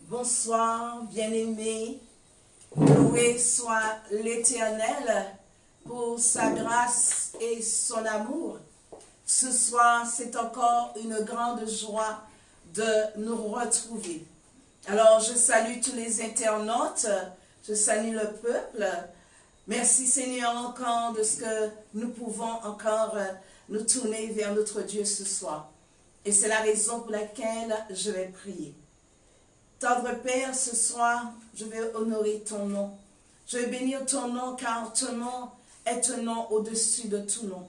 Bonsoir, bien-aimés. Loué soit l'Éternel pour sa grâce et son amour. Ce soir, c'est encore une grande joie de nous retrouver. Alors, je salue tous les internautes, je salue le peuple. Merci Seigneur encore de ce que nous pouvons encore nous tourner vers notre Dieu ce soir. Et c'est la raison pour laquelle je vais prier. Tendre Père, ce soir, je vais honorer ton nom. Je vais bénir ton nom car ton nom est un nom au-dessus de tout nom.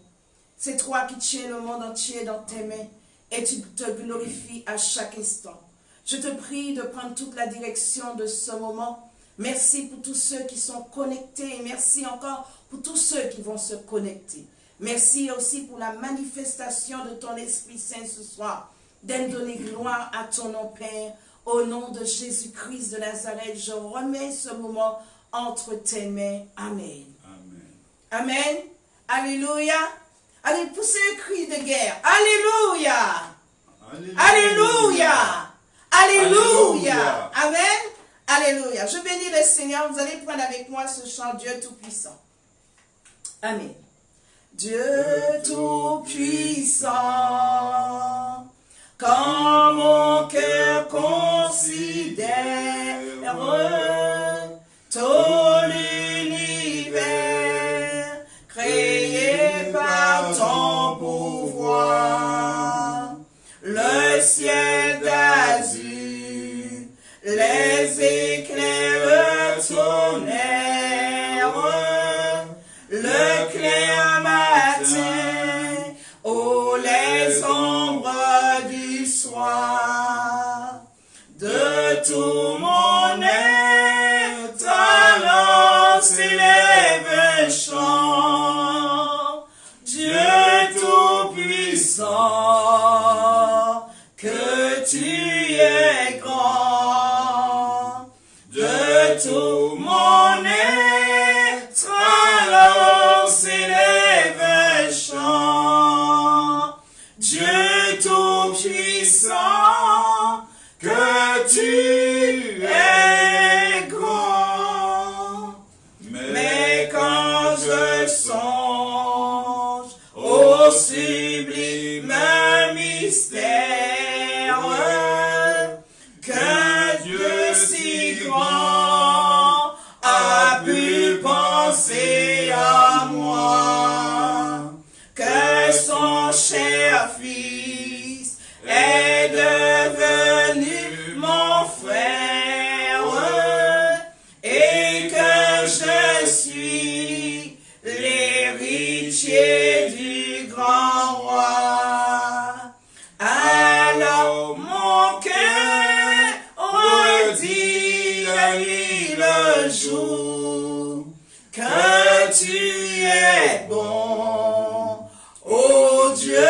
C'est toi qui tiens le monde entier dans tes mains et tu te glorifies à chaque instant. Je te prie de prendre toute la direction de ce moment. Merci pour tous ceux qui sont connectés et merci encore pour tous ceux qui vont se connecter. Merci aussi pour la manifestation de ton Esprit Saint ce soir. D'aide donner gloire à ton nom, Père. Au nom de Jésus-Christ de Nazareth, je remets ce moment entre tes mains. Amen. Amen. Amen. Alléluia. Allez, poussez le cri de guerre. Alléluia. Alléluia. Alléluia. Amen. Alléluia. Je bénis le Seigneur. Vous allez prendre avec moi ce chant Dieu Tout-Puissant. Amen. Dieu Tout-Puissant, quand mon cœur considère tout l'univers créé par ton pouvoir, le ciel d'azur, les éclairs tonnerre, le clair matin, oh les ombres du soir, de tout mon être, alors s'élève un chant, Dieu Tout-Puissant, que tu es grand, de tout mon être, alors s'élève un chant, Dieu Tout-Puissant, que tu es grand. Mais quand je songe au sublime mystère qu'un Dieu si grand a pu penser à moi, que son cher Fils est devenu mon frère et que je suis l'héritier du grand roi. Alors mon cœur redit la nuit le jour que tu es bon, ô Dieu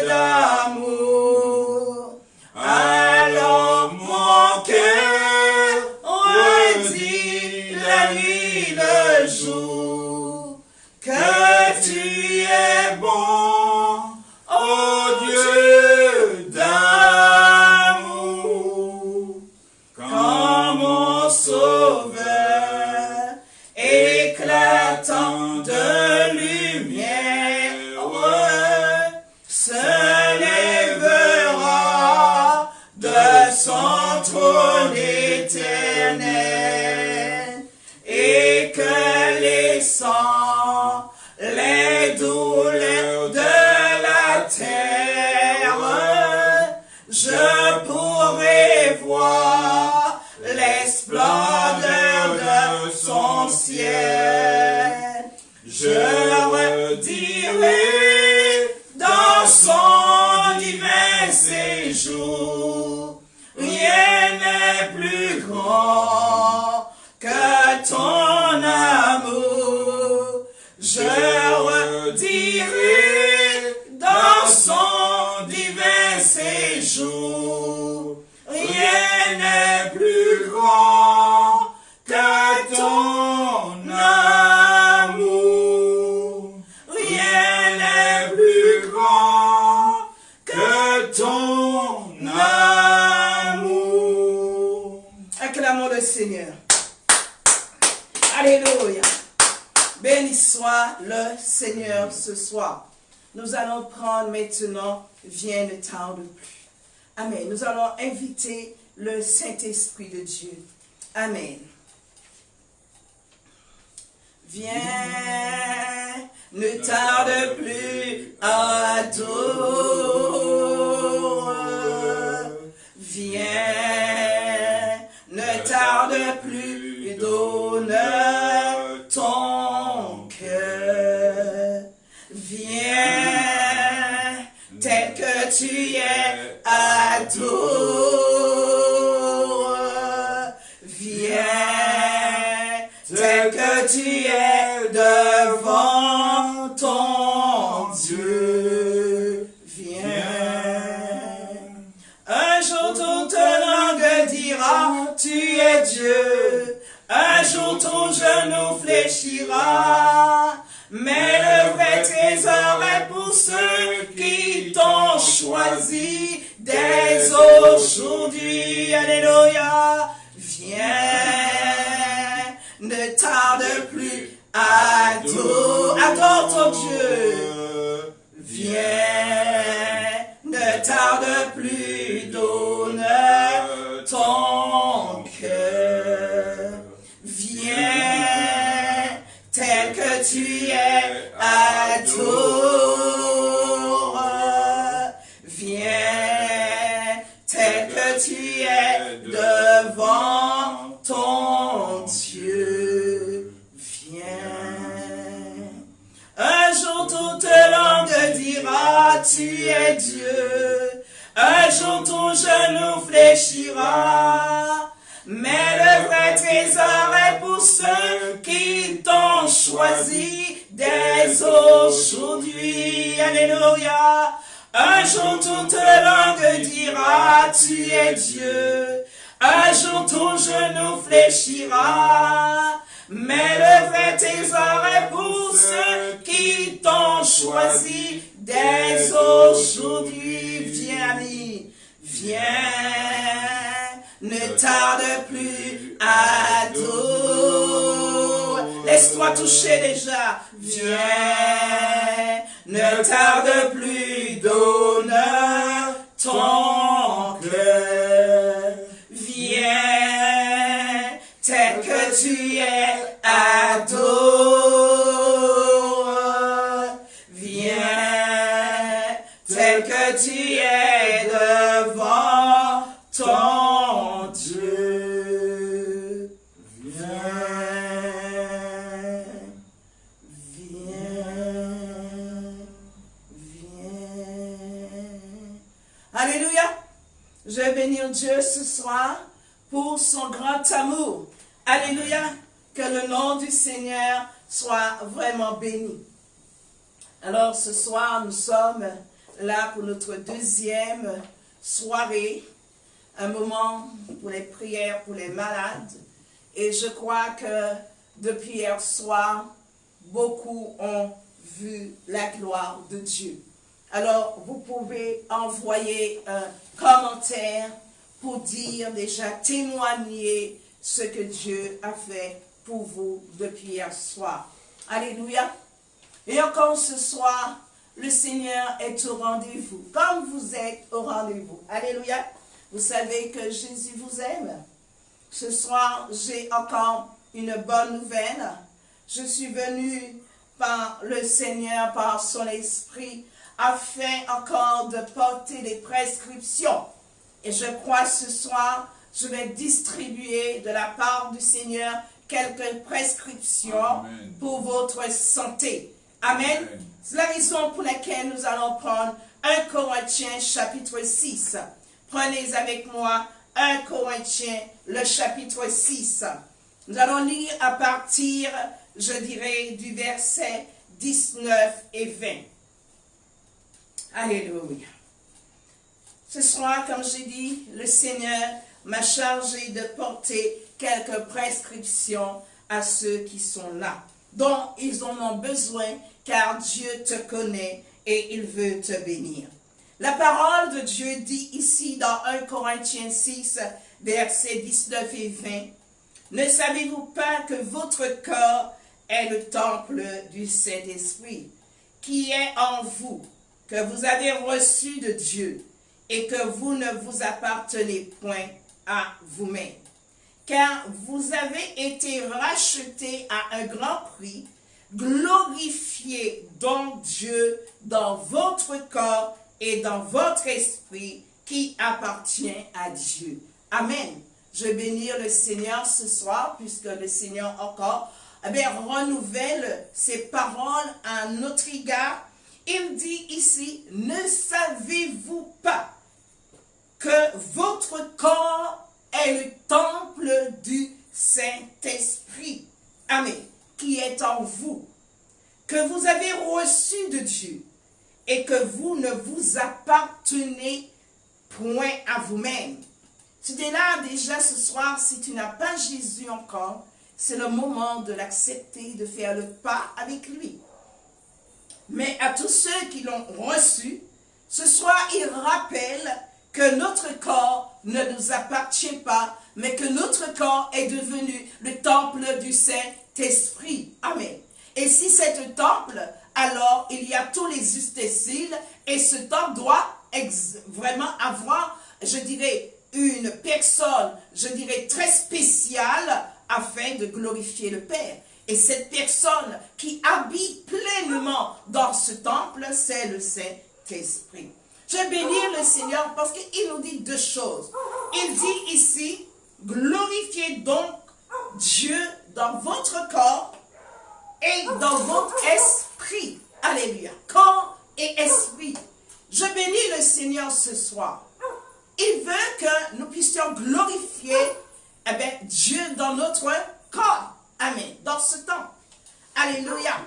d'amour. Alors mon cœur redit la nuit le jour que tu es bon, ô Dieu d'amour. Quand mon Sauveur éclatant de lumière se lèvera de son trône éternel et que les sangs, les douleurs de la terre, je pourrai voir les splendeurs de son ciel. Je redirai dans son divin séjour, rien n'est plus grand que ton amour. Je redirai dans son divin séjour, rien n'est plus grand que ton amour. Rien n'est plus grand que ton amour. soit le Seigneur ce soir. Nous allons prendre maintenant, viens ne tarde plus. Amen. Nous allons inviter le Saint-Esprit de Dieu. Amen. Viens, ne tarde plus, adore. Viens, ne tarde plus, donne ton cœur. Viens, tel que tu es, adore. Viens, tel que tu es devant ton Dieu. Viens. Un jour toute langue dira, tu es Dieu. Un jour ton genou fléchira. Mais le vrai trésor est pour ceux qui t'ont choisi dès aujourd'hui. Alléluia. Viens, ne tarde plus, adore ton Dieu. Viens, ne tarde plus, donne ton cœur. Viens, tel que tu es, adore. Viens, tel que tu es devant ton Dieu. Viens. Un jour toute langue dira, tu es Dieu. Un jour ton genou fléchira. Mais le vrai trésor est pour ceux qui t'ont choisi dès aujourd'hui. Alléluia. Un jour toute langue dira, tu es Dieu. Un jour ton genou fléchira. Mais le vrai trésor est pour ceux qui t'ont choisi dès aujourd'hui. Viens, ami. Viens. Ne tarde plus, adore. Laisse-toi toucher déjà. Viens, ne tarde plus, donne ton cœur. Viens, tel que tu es, adore. Viens, tel que tu es devant ton Dieu. Viens, viens. Alléluia. Je vais bénir Dieu ce soir pour son grand amour. Alléluia. Que le nom du Seigneur soit vraiment béni. Alors ce soir, nous sommes là pour notre deuxième soirée. Un moment pour les prières pour les malades. Et je crois que depuis hier soir, beaucoup ont vu la gloire de Dieu. Alors, vous pouvez envoyer un commentaire pour dire déjà, témoigner ce que Dieu a fait pour vous depuis hier soir. Alléluia. Et encore ce soir, le Seigneur est au rendez-vous. Comme vous êtes au rendez-vous. Alléluia. Vous savez que Jésus vous aime. Ce soir, j'ai encore une bonne nouvelle. Je suis venue par le Seigneur, par son esprit, afin encore de porter des prescriptions. Et je crois ce soir, je vais distribuer de la part du Seigneur quelques prescriptions Amen. Pour votre santé. Amen. Amen. C'est la raison pour laquelle nous allons prendre 1 Corinthiens chapitre 6. Prenez avec moi 1 Corinthiens, le chapitre 6. Nous allons lire à partir, je dirais, du verset 19 et 20. Alléluia. Ce soir, comme j'ai dit, le Seigneur m'a chargé de porter quelques prescriptions à ceux qui sont là, dont ils en ont besoin, car Dieu te connaît et il veut te bénir. La parole de Dieu dit ici dans 1 Corinthiens 6, versets 19 et 20, « Ne savez-vous pas que votre corps est le temple du Saint-Esprit, qui est en vous, que vous avez reçu de Dieu, et que vous ne vous appartenez point à vous-même. Car vous avez été rachetés à un grand prix. Glorifiez donc Dieu dans votre corps et dans votre esprit qui appartient à Dieu. Amen. Je vais bénir le Seigneur ce soir, puisque le Seigneur encore renouvelle ses paroles à notre égard. Il dit ici, ne savez-vous pas que votre corps est le temple du Saint-Esprit, amen, qui est en vous, que vous avez reçu de Dieu, et que vous ne vous appartenez point à vous-même. Tu es là déjà ce soir, si tu n'as pas Jésus encore, c'est le moment de l'accepter, de faire le pas avec lui. Mais à tous ceux qui l'ont reçu, ce soir, il rappelle que notre corps ne nous appartient pas, mais que notre corps est devenu le temple du Saint-Esprit. Amen. Et si c'est un temple, alors il y a tous les ustensiles, et ce temple doit vraiment avoir, je dirais, une personne, je dirais, très spéciale, afin de glorifier le Père. Et cette personne qui habite pleinement dans ce temple, c'est le Saint-Esprit. Je vais bénir le Seigneur parce qu'il nous dit deux choses. Il dit ici, glorifiez donc Dieu dans votre corps et dans votre esprit. Alléluia. Corps et esprit. Je bénis le Seigneur ce soir. Il veut que nous puissions glorifier Dieu dans notre corps. Amen. Dans ce temps. Alléluia.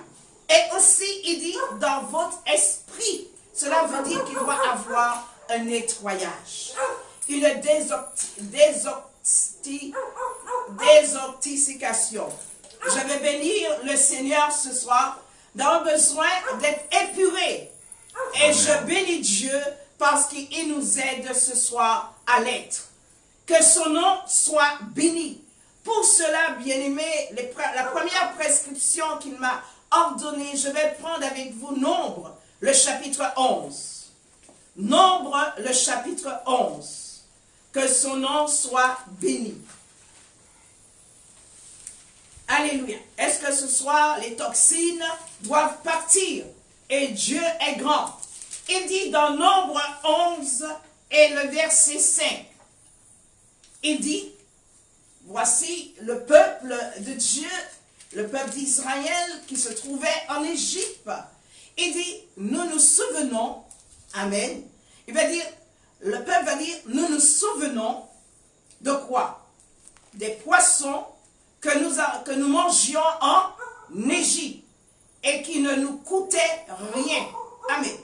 Et aussi, il dit, dans votre esprit. Cela veut dire qu'il doit avoir un nettoyage. Une désintoxication. Je vais bénir le Seigneur ce soir dans le besoin d'être épuré. Et je bénis Dieu parce qu'il nous aide ce soir à l'être. Que son nom soit béni. Pour cela, bien-aimés, la première prescription qu'il m'a ordonnée, je vais prendre avec vous Nombre, le chapitre 11. Nombre, le chapitre 11. Que son nom soit béni. Alléluia. Est-ce que ce soir, les toxines doivent partir? Et Dieu est grand. Il dit dans Nombre 11 et le verset 5. Il dit, voici le peuple de Dieu, le peuple d'Israël qui se trouvait en Égypte. Il dit, nous nous souvenons, amen. Il va dire, le peuple va dire, nous nous souvenons de quoi? Des poissons que nous mangions en Égypte et qui ne nous coûtaient rien. Amen.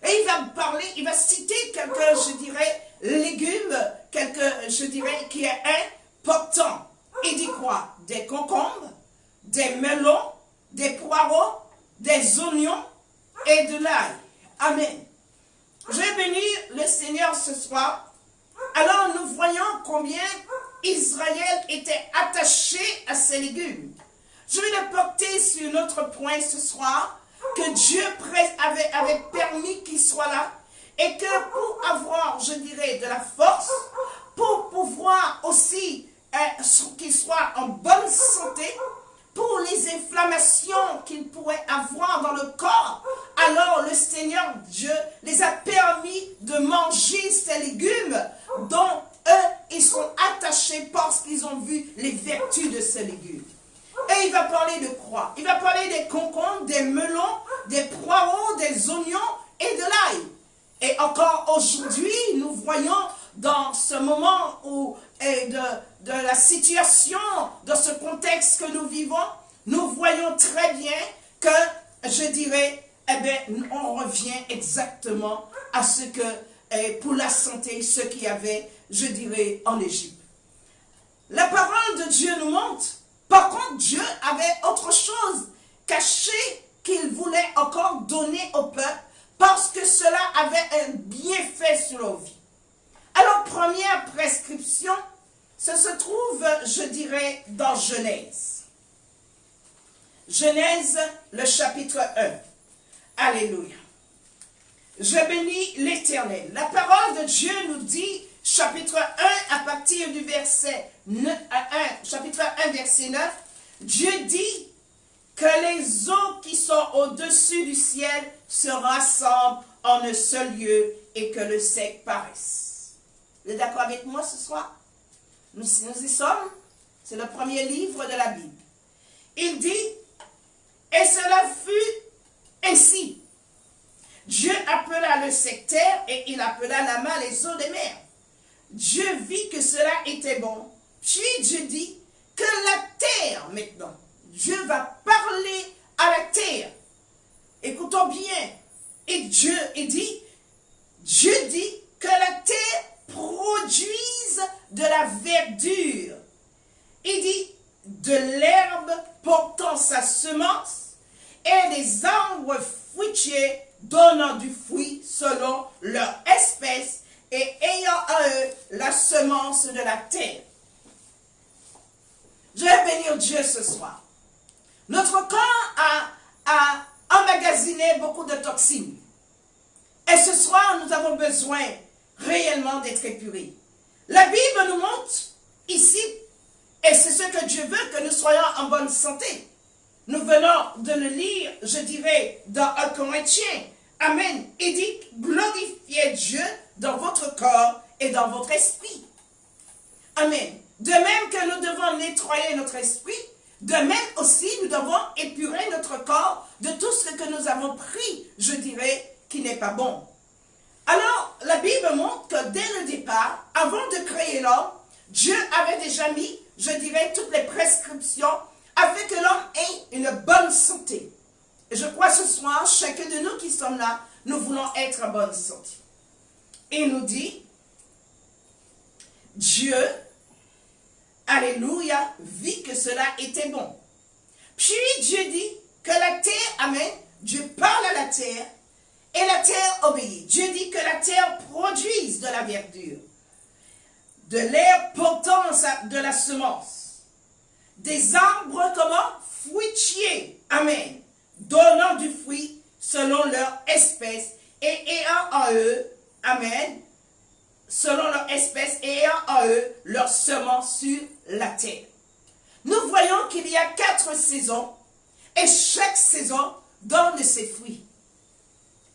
Et il va parler, il va citer quelques, je dirais, légumes, je dirais, qui est important. Il dit quoi? Des concombres, des melons, des poireaux, des oignons et de l'ail. Amen. Je vais bénir le Seigneur ce soir. Alors nous voyons combien Israël était attaché à ces légumes. Je vais le porter sur notre point ce soir, que Dieu avait permis qu'il soit là, et que pour avoir, je dirais, de la force, pour pouvoir aussi qu'il soit en bonne santé, pour les inflammations qu'il pourrait avoir dans le corps, alors le Seigneur Dieu les a permis de manger ces légumes dont eux, ils sont attachés parce qu'ils ont vu les vertus de ces légumes. Et il va parler de quoi? Il va parler des concombres, des melons, des poireaux, des oignons et de l'ail. Et encore aujourd'hui, nous voyons dans ce moment où, de la situation, dans ce contexte que nous vivons, nous voyons très bien que, je dirais, on revient exactement à ce que, pour la santé, ce qu'il y avait, je dirais, en Égypte. La parole de Dieu nous montre. Par contre, Dieu avait autre chose caché qu'il voulait encore donner au peuple parce que cela avait un bienfait sur leur vie. Alors, première prescription, ça se trouve, je dirais, dans Genèse. Genèse, le chapitre 1. Alléluia. Je bénis l'Éternel. La parole de Dieu nous dit, chapitre 1, à partir du verset 9, chapitre 1, verset 9, Dieu dit que les eaux qui sont au-dessus du ciel se rassemblent en un seul lieu et que le sec paraisse. Vous êtes d'accord avec moi ce soir? Nous y sommes. C'est le premier livre de la Bible. Il dit, et cela fut ainsi. Dieu appela le sectaire et il appela la main les eaux des mers. Dieu vit que cela était bon. Puis Dieu dit que la terre maintenant, Dieu va parler à la terre. Écoutons bien. Et Dieu dit que la terre produise de la verdure. Il dit de l'herbe portant sa semence et des arbres fruitiers donnant du fruit selon leur espèce et ayant en eux la semence de la terre. Je vais bénir Dieu ce soir. Notre corps a emmagasiné beaucoup de toxines. Et ce soir, nous avons besoin réellement d'être épurés. La Bible nous montre ici, et c'est ce que Dieu veut, que nous soyons en bonne santé. Nous venons de le lire, je dirais, dans 1 Corinthiens. Amen. Il dit, glorifiez Dieu dans votre corps et dans votre esprit. Amen. De même que nous devons nettoyer notre esprit, de même aussi nous devons épurer notre corps de tout ce que nous avons pris, je dirais, qui n'est pas bon. Alors, la Bible montre que dès le départ, avant de créer l'homme, Dieu avait déjà mis, je dirais, toutes les prescriptions afin que l'homme ait une bonne santé. Et je crois ce soir, chacun de nous qui sommes là, nous voulons être en bonne santé. Et il nous dit, Dieu, alléluia, vit que cela était bon. Puis Dieu dit que la terre, amen, Dieu parle à la terre et la terre obéit. Dieu dit que la terre produise de la verdure, de l'herbe portant de la semence, des arbres comment? Fruitiers, amen, donnant du fruit selon leur espèce et ayant en eux, amen, selon leur espèce et ayant en eux leur semence sur la terre. Nous voyons qu'il y a 4 saisons et chaque saison donne ses fruits.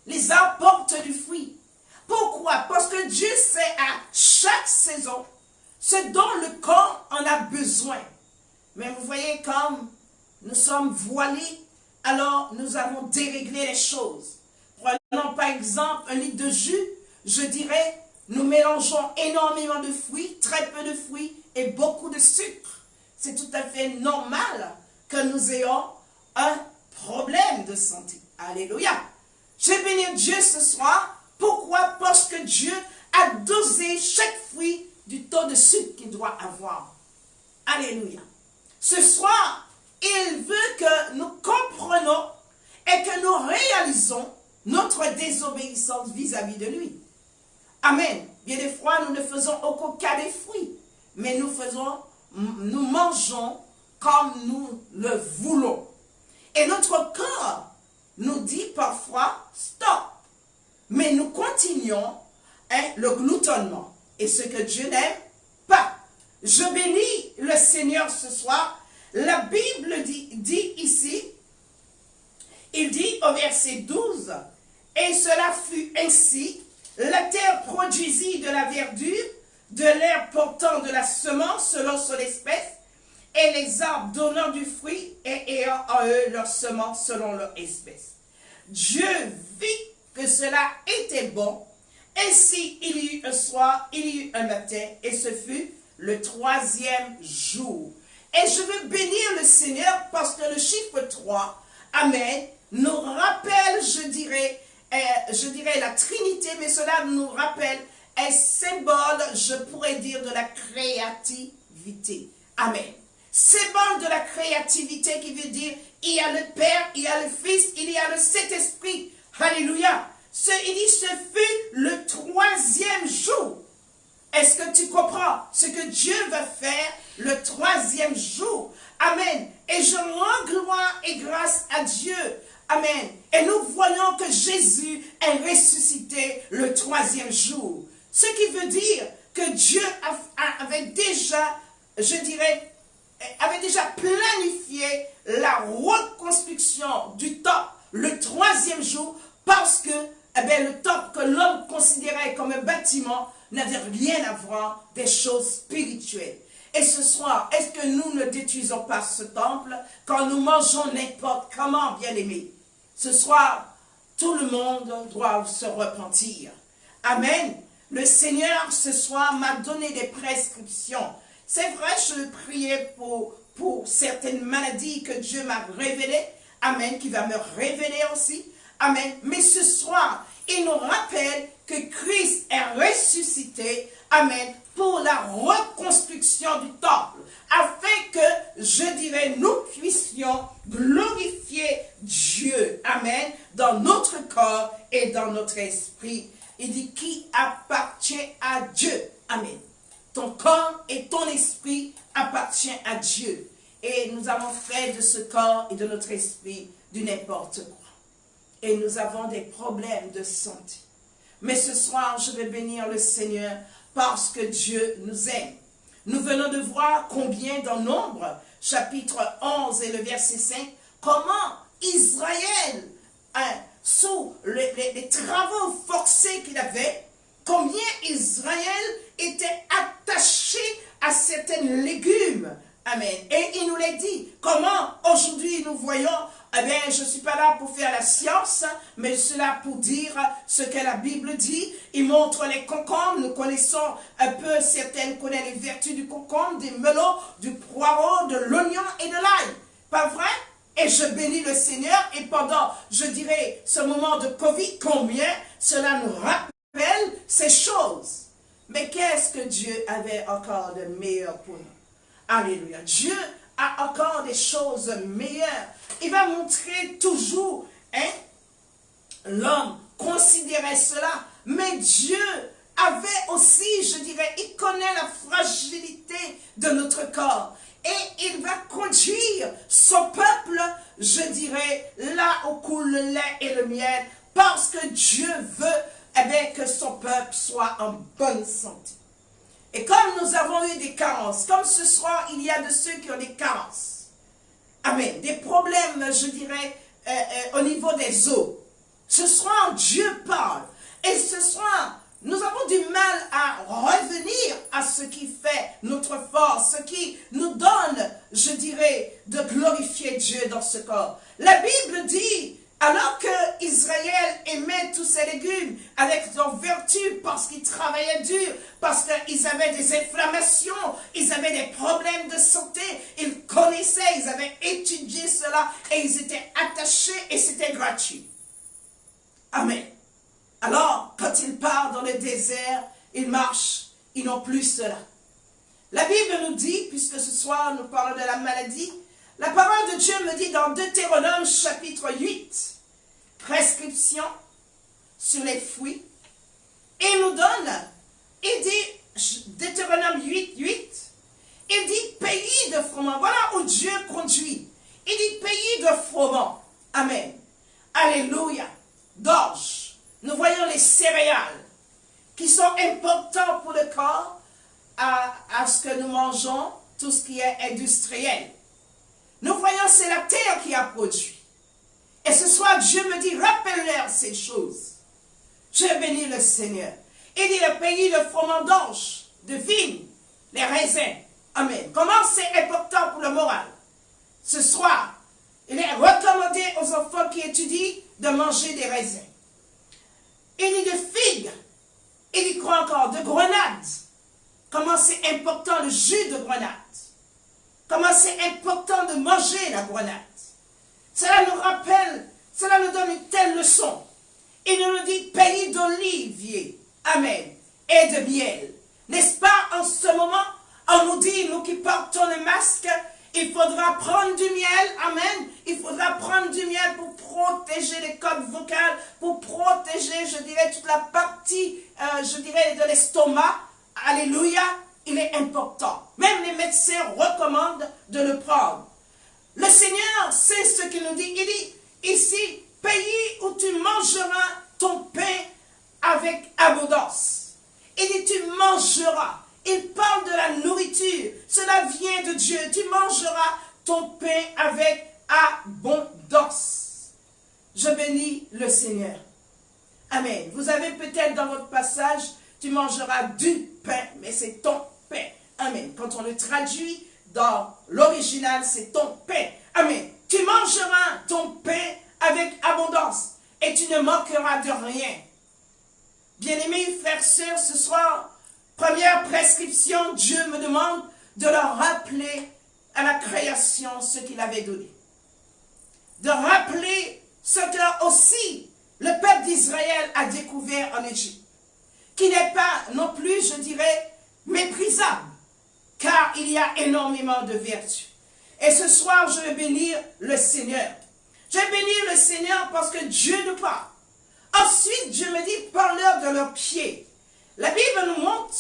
Les arbres portent du fruit. Pourquoi? Parce que Dieu sait à chaque saison ce dont le corps en a besoin. Mais vous voyez comme nous sommes voilés, alors nous avons déréglé les choses. Prenons par exemple un litre de jus, je dirais, nous mélangeons énormément de fruits, très peu de fruits et beaucoup de sucre. C'est tout à fait normal que nous ayons un problème de santé. Alléluia. Je bénis Dieu ce soir. Pourquoi? Parce que Dieu a dosé chaque fruit du taux de sucre qu'il doit avoir. Alléluia. Ce soir, il veut que nous comprenions et que nous réalisons notre désobéissance vis-à-vis de lui. Amen. Bien des fois, nous ne faisons aucun cas des fruits, mais nous mangeons comme nous le voulons. Et notre corps nous dit parfois stop. Mais nous continuons le gloutonnement. Et ce que Dieu n'aime pas. Je bénis le Seigneur ce soir. La Bible dit ici, il dit au verset 12, et cela fut ainsi, la terre produisit de la verdure, de l'herbe portant de la semence selon son espèce, et les arbres donnant du fruit et ayant en eux leur semence selon leur espèce. Dieu vit que cela était bon, ainsi il y eut un soir, il y eut un matin, et ce fut le 3e jour. Et je veux bénir le Seigneur parce que le chiffre 3, amen, nous rappelle, je dirais la Trinité, mais cela nous rappelle un symbole, je pourrais dire, de la créativité. Amen. Symbole de la créativité qui veut dire, il y a le Père, il y a le Fils, il y a le Saint-Esprit. Alléluia. Il dit, ce fut le 3e jour. Est-ce que tu comprends ce que Dieu va faire le troisième jour? Amen. Et je rends gloire et grâce à Dieu. Amen. Et nous voyons que Jésus est ressuscité le troisième jour. Ce qui veut dire que Dieu avait déjà, je dirais, avait déjà planifié la reconstruction du temple le troisième jour, parce que le temple que l'homme considérait comme un bâtiment n'avait rien à voir des choses spirituelles. Et ce soir, est-ce que nous ne détruisons pas ce temple quand nous mangeons n'importe comment, bien-aimés? Ce soir, tout le monde doit se repentir. Amen. Le Seigneur, ce soir, m'a donné des prescriptions. C'est vrai, je priais pour certaines maladies que Dieu m'a révélées. Amen, qui va me révéler aussi. Amen. Mais ce soir, il nous rappelle que Christ est ressuscité. Amen. Pour la reconstruction du temple. Afin que, je dirais, nous puissions glorifier Dieu. Amen. Dans notre corps et dans notre esprit. Il dit qui appartient à Dieu. Amen. Ton corps et ton esprit appartiennent à Dieu. Et nous avons fait de ce corps et de notre esprit du n'importe quoi. Et nous avons des problèmes de santé. Mais ce soir, je vais bénir le Seigneur parce que Dieu nous aime. Nous venons de voir combien dans Nombre, chapitre 11 et le verset 5, comment Israël, sous les travaux forcés qu'il avait, combien Israël était attaché à certains légumes. Amen. Et il nous l'a dit. Comment aujourd'hui nous voyons, je ne suis pas là pour faire la science, mais je suis là pour dire ce que la Bible dit. Il montre les concombres. Nous connaissons un peu, certaines connaissent les vertus du concombre, des melons, du poireau, de l'oignon et de l'ail. Pas vrai? Et je bénis le Seigneur. Et pendant, je dirais, ce moment de Covid, combien cela nous rappelle ces choses. Mais qu'est-ce que Dieu avait encore de meilleur pour nous? Alléluia. Dieu a encore des choses meilleures. Il va montrer toujours, l'homme considérait cela, mais Dieu avait aussi, je dirais, il connaît la fragilité de notre corps. Et il va conduire son peuple, je dirais, là où coule le lait et le miel, parce que Dieu veut que son peuple soit en bonne santé. Et comme nous avons eu des carences, comme ce soir, il y a de ceux qui ont des carences. Amen. Des problèmes, je dirais, au niveau des os. Ce soir, Dieu parle. Et ce soir, nous avons du mal à revenir à ce qui fait notre force, ce qui nous donne, je dirais, de glorifier Dieu dans ce corps. La Bible dit, alors que Israël aimait tous ces légumes avec leurs vertus parce qu'ils travaillaient dur, parce qu'ils avaient des inflammations, ils avaient des problèmes de santé, ils connaissaient, ils avaient étudié cela et ils étaient attachés et c'était gratuit. Amen. Alors, quand ils partent dans le désert, ils marchent, ils n'ont plus cela. La Bible nous dit, puisque ce soir nous parlons de la maladie, la parole de Dieu me dit dans Deutéronome chapitre 8, prescription sur les fruits, et il nous donne, il dit, Deutéronome 8, 8, il dit pays de froment, voilà où Dieu conduit, il dit pays de froment, amen, alléluia, d'orge, nous voyons les céréales, qui sont importants pour le corps, à ce que nous mangeons, tout ce qui est industriel. Nous voyons, c'est la terre qui a produit. Et ce soir, Dieu me dit, rappelle-leur ces choses. Je bénis le Seigneur. Il dit le pays de froment d'orge, de vigne, les raisins. Amen. Comment c'est important pour le moral? Ce soir, il est recommandé aux enfants qui étudient de manger des raisins. Il dit de figues. Il dit quoi encore? De grenades. Comment c'est important le jus de grenade. Comment c'est important de manger la grenade. Cela nous rappelle, cela nous donne une telle leçon. Il nous dit pays d'olivier, amen, et de miel. N'est-ce pas, en ce moment, on nous dit, nous qui portons le masque, il faudra prendre du miel, amen. Il faudra prendre du miel pour protéger les cordes vocales, pour protéger, je dirais, toute la partie, je dirais, de l'estomac, alléluia, il est important. Même les médecins recommandent de le prendre. Le Seigneur sait ce qu'il nous dit. Il dit, ici, pays où tu mangeras ton pain avec abondance. Il dit, tu mangeras. Il parle de la nourriture. Cela vient de Dieu. Tu mangeras ton pain avec abondance. Je bénis le Seigneur. Amen. Vous avez peut-être dans votre passage, tu mangeras du pain, mais c'est ton pain. Amen. Quand on le traduit dans l'original, c'est ton pain. Amen. Tu mangeras ton pain avec abondance et tu ne manqueras de rien. Bien-aimés frères et sœurs, ce soir, première prescription, Dieu me demande de leur rappeler à la création ce qu'il avait donné. De rappeler ce que aussi le peuple d'Israël a découvert en Égypte, qui n'est pas non plus, je dirais, méprisable, car il y a énormément de vertus. Et ce soir, je vais bénir le Seigneur. Je vais bénir le Seigneur parce que Dieu nous parle. Ensuite, Dieu me dit, parle-leur de leurs pieds. La Bible nous montre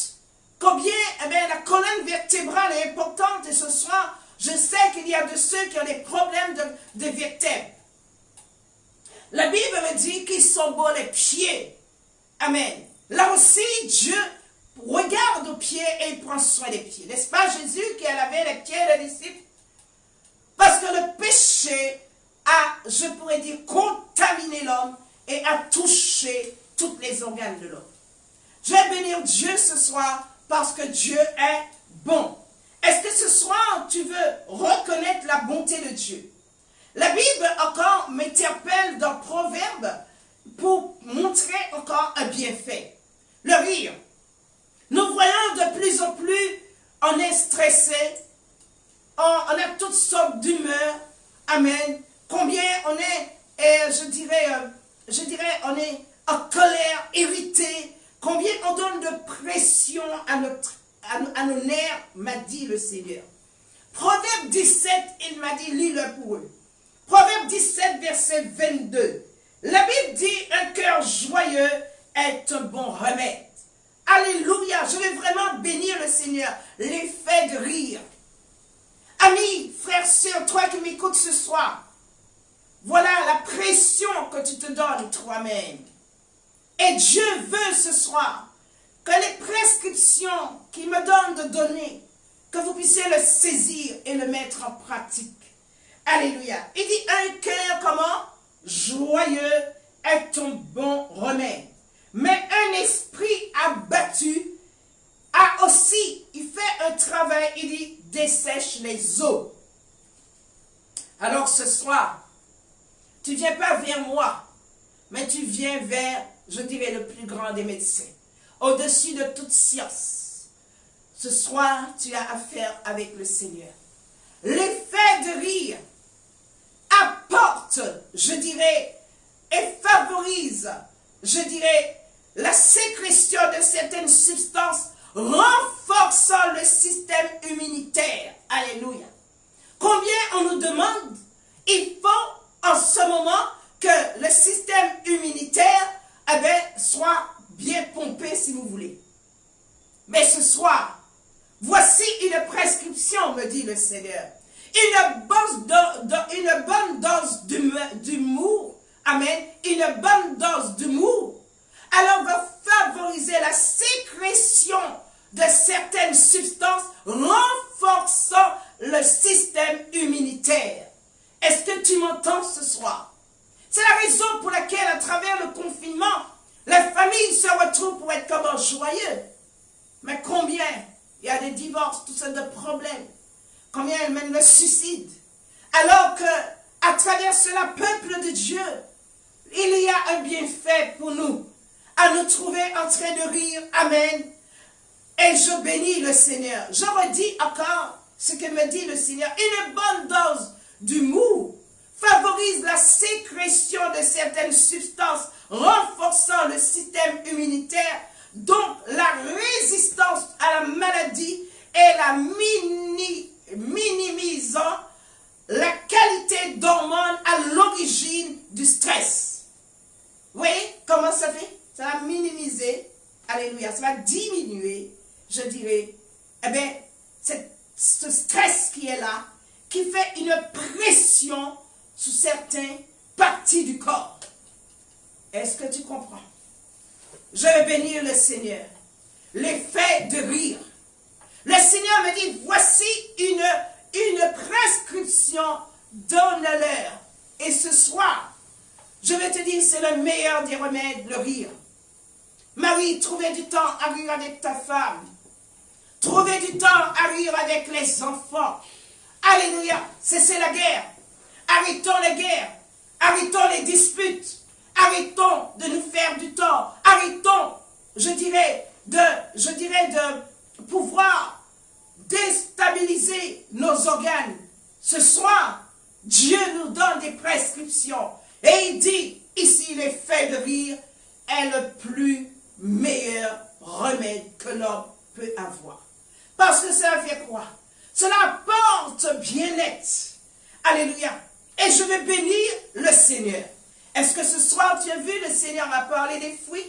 combien la colonne vertébrale est importante. Et ce soir, je sais qu'il y a de ceux qui ont des problèmes de vertèbres. La Bible me dit qu'ils sont beaux les pieds. Amen. Là aussi, Dieu regarde aux pieds et il prend soin des pieds. N'est-ce pas Jésus qui lavait les pieds des disciples? Parce que le péché a, je pourrais dire, contaminé l'homme et a touché tous les organes de l'homme. Je vais bénir Dieu ce soir parce que Dieu est bon. Est-ce que ce soir, tu veux reconnaître la bonté de Dieu? La Bible encore m'interpelle dans Proverbe pour montrer encore un bienfait. Le rire. Nous voyons de plus en plus, on est stressé, on a toutes sortes d'humeurs. Amen. Combien on est, je dirais, on est en colère, irrité. Combien on donne de pression à nos nerfs, m'a dit le Seigneur. Proverbe 17, il m'a dit, lis-le pour eux. Proverbe 17, verset 22. La Bible dit, un cœur joyeux est un bon remède. Alléluia, je vais vraiment bénir le Seigneur. L'effet de rire. Amis, frères, sœurs, toi qui m'écoutes ce soir, voilà la pression que tu te donnes toi-même. Et Dieu veut ce soir que les prescriptions qu'il me donne de donner, que vous puissiez le saisir et le mettre en pratique. Alléluia. Il dit un cœur comment? Joyeux est un bon remède. Mais un esprit abattu a aussi, il fait un travail, il dit, dessèche les eaux. Alors ce soir, tu ne viens pas vers moi, mais tu viens vers, je dirais, le plus grand des médecins, au-dessus de toute science. Ce soir, tu as affaire avec le Seigneur. L'effet de rire apporte, je dirais, et favorise, je dirais, la sécrétion de certaines substances renforçant le système immunitaire. Alléluia. Combien on nous demande, il faut en ce moment que le système immunitaire soit bien pompé si vous voulez. Mais ce soir, voici une prescription, me dit le Seigneur. Une bonne dose d'humour, amen, une bonne dose d'humour, alors va favoriser la sécrétion de certaines substances renforçant le système immunitaire. Est-ce que tu m'entends ce soir? C'est la raison pour laquelle, à travers le confinement, la famille se retrouve pour être comme joyeux. Mais combien il y a des divorces, toutes sortes de problèmes. Combien elle mène le suicide. Alors que, à travers cela, peuple de Dieu, il y a un bienfait pour nous. À nous trouver en train de rire. Amen. Et je bénis le Seigneur. Je redis encore ce que me dit le Seigneur. Une bonne dose d'humour favorise la sécrétion de certaines substances renforçant le système immunitaire, donc la résistance à la maladie et la minimisant la qualité d'hormones à l'origine du stress. Oui, comment ça fait? Ça va minimiser, alléluia, ça va diminuer je dirais, eh bien, ce stress qui est là, qui fait une pression sur certaines parties du corps. Est-ce que tu comprends? Je vais bénir le Seigneur. L'effet de rire. Le Seigneur me dit, voici une prescription, donne-leur. Et ce soir, je vais te dire, c'est le meilleur des remèdes, le rire. Marie, trouvez du temps à rire avec ta femme. Trouvez du temps à rire avec les enfants. Alléluia, cessez la guerre. Arrêtons les guerres. Arrêtons les disputes. Arrêtons de nous faire du tort. Arrêtons, je dirais, de pouvoir déstabiliser nos organes. Ce soir, Dieu nous donne des prescriptions. Et il dit, ici, l'effet de rire est le plus meilleur remède que l'homme peut avoir. Parce que cela fait quoi? Cela apporte bien-être. Alléluia. Et je vais bénir le Seigneur. Est-ce que ce soir, tu as vu, le Seigneur a parlé des fruits?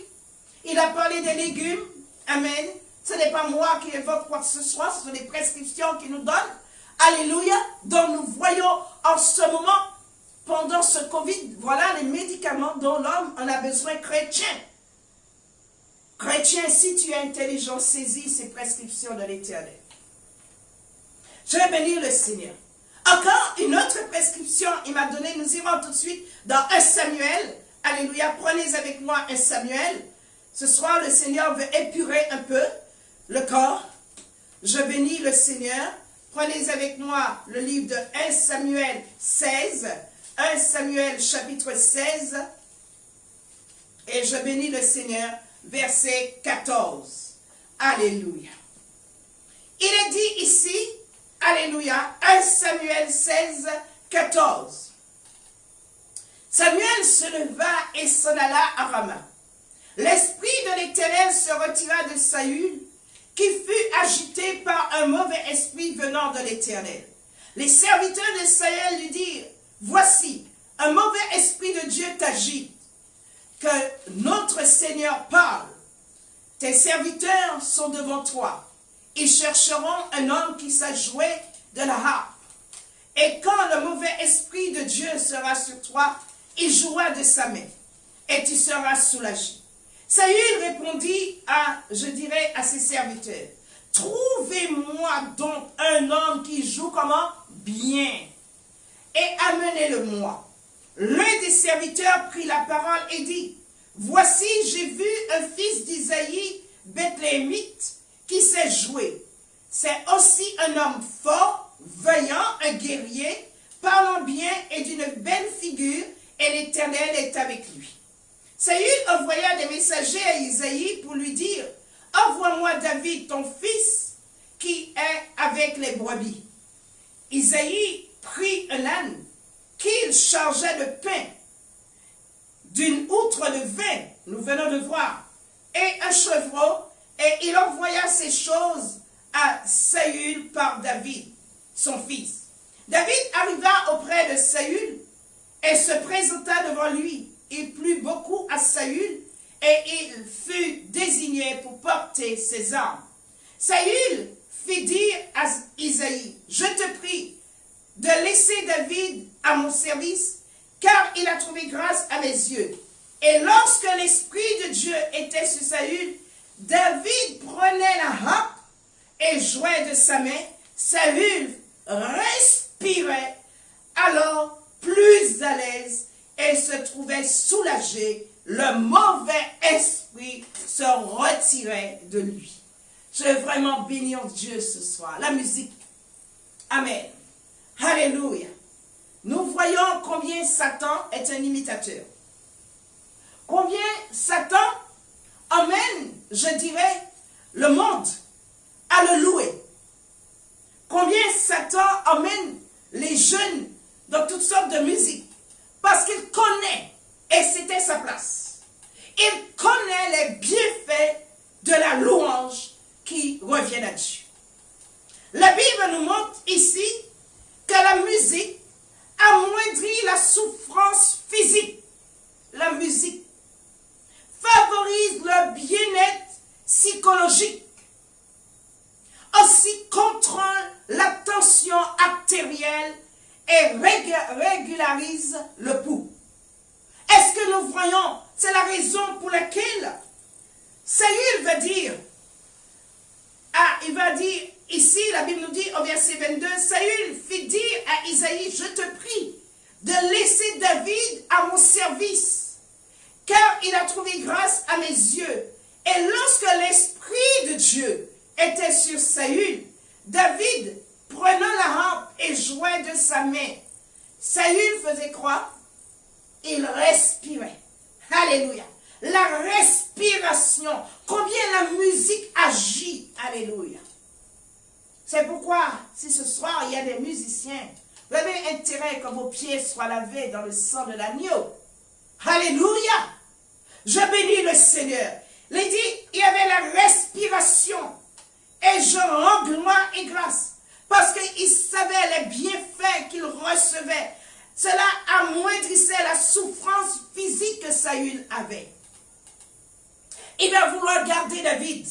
Il a parlé des légumes. Amen. Ce n'est pas moi qui évoque quoi que ce soit. Ce sont des prescriptions qu'il nous donne. Alléluia. Donc nous voyons en ce moment, pendant ce Covid, voilà les médicaments dont l'homme en a besoin chrétien. Chrétien, si tu es intelligent, saisis ces prescriptions de l'Éternel. Je vais bénir le Seigneur. Encore une autre prescription, il m'a donné, nous irons tout de suite dans 1 Samuel. Alléluia, prenez avec moi 1 Samuel. Ce soir, le Seigneur veut épurer un peu le corps. Je bénis le Seigneur. Prenez avec moi le livre de 1 Samuel 16. 1 Samuel chapitre 16. Et je bénis le Seigneur, verset 14. Alléluia. Il est dit ici, alléluia, 1 Samuel 16, 14. Samuel se leva et s'en alla à Rama. L'esprit de l'Éternel se retira de Saül, qui fut agité par un mauvais esprit venant de l'Éternel. Les serviteurs de Saül lui dirent, voici, un mauvais esprit de Dieu t'agite, que notre Seigneur parle. Tes serviteurs sont devant toi. Ils chercheront un homme qui sache jouer de la harpe. Et quand le mauvais esprit de Dieu sera sur toi, il jouera de sa main, et tu seras soulagé. Saül répondit à ses serviteurs, trouvez-moi donc un homme qui joue comment? Bien, et amenez-le-moi. L'un des serviteurs prit la parole et dit, voici, j'ai vu un fils d'Isaïe, Bethléemite, qui sait jouer. C'est aussi un homme fort, vaillant, un guerrier, parlant bien et d'une belle figure, et l'Éternel est avec lui. Saül envoya des messagers à Isaïe pour lui dire, envoie-moi David, ton fils, qui est avec les brebis. Isaïe prit un âne qu'il chargea de pain, d'une outre de vin, nous venons de voir, et un chevreau, et il envoya ces choses à Saül par David, son fils. David arriva auprès de Saül et se présenta devant lui. Il plut beaucoup à Saül et il fut désigné pour porter ses armes. Saül fit dire à Isaïe, je te prie de laisser David à mon service, car il a trouvé grâce à mes yeux. Et lorsque l'Esprit de Dieu était sur Saül, David prenait la harpe et jouait de sa main. Saül respirait alors plus à l'aise et se trouvait soulagé. Le mauvais esprit se retirait de lui. Je veux vraiment bénir Dieu ce soir. La musique. Amen. Alléluia. Nous voyons combien Satan est un imitateur. Combien Satan emmène, je dirais, le monde à le louer. Combien Satan emmène les jeunes dans toutes sortes de musique. Parce qu'il connaît, et c'était sa place, il connaît les bienfaits de la louange qui reviennent à Dieu. La Bible nous montre ici que la musique amoindrit la souffrance physique. La musique favorise le bien-être psychologique. aussi contrôle la tension artérielle et régularise le pouls. Est-ce que nous voyons? C'est la raison pour laquelle Saül va dire, il va dire, ici la Bible nous dit au verset 22, Saül fit dire à Isaïe, je te prie de laisser David à mon service, car il a trouvé grâce à mes yeux. Et lorsque l'Esprit de Dieu était sur Saül, David, prenant la hampe et jouait de sa main, Saül faisait quoi? Il respirait. Alléluia. La respiration. Combien la musique agit. Alléluia. C'est pourquoi, si ce soir, il y a des musiciens, vous avez intérêt que vos pieds soient lavés dans le sang de l'agneau. Alléluia. Je bénis le Seigneur. Il dit, il y avait la respiration. Et je rends gloire et grâce. Parce qu'il savait les bienfaits qu'il recevait. Cela amoindrissait la souffrance physique que Saül avait. Il va vouloir garder David.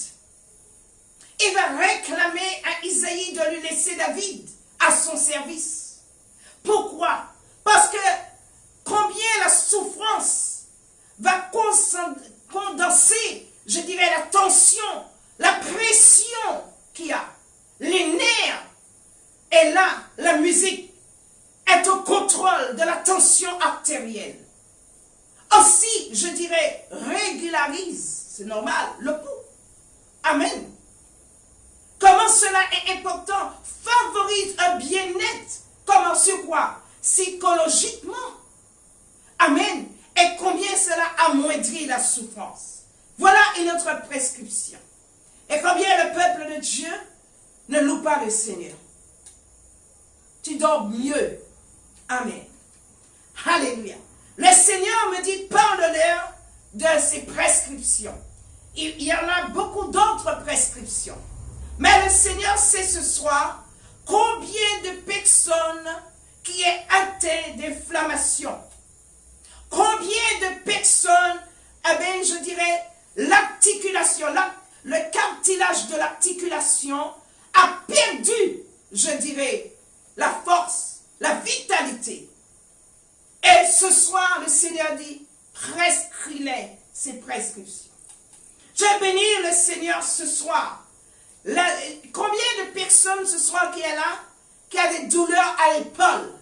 Il va réclamer à Isaïe de lui laisser David à son service. Pourquoi? Parce que combien la souffrance va condenser, je dirais, la tension, la pression qu'il y a, les nerfs. Et là, la musique est au contrôle de la tension artérielle. Aussi, je dirais, régularise, c'est normal, le pouls. Amen. Comment cela est important? Favorise un bien-être. Comment sur quoi? Psychologiquement. Amen. Et combien cela amoindrit la souffrance. Voilà une autre prescription. Et combien le peuple de Dieu ne loue pas le Seigneur. Tu dors mieux. Amen. Alléluia. Le Seigneur me dit, parle-leur de ses prescriptions. Il y en a beaucoup d'autres prescriptions. Mais le Seigneur sait ce soir combien de personnes qui est atteint d'inflammation. Combien de personnes, eh bien, je dirais, l'articulation, le cartilage de l'articulation a perdu, je dirais, la force, la vitalité. Et ce soir, le Seigneur dit, prescris-les ces prescriptions. Je bénis le Seigneur ce soir. Combien de personnes ce soir qui est là, qui a des douleurs à l'épaule?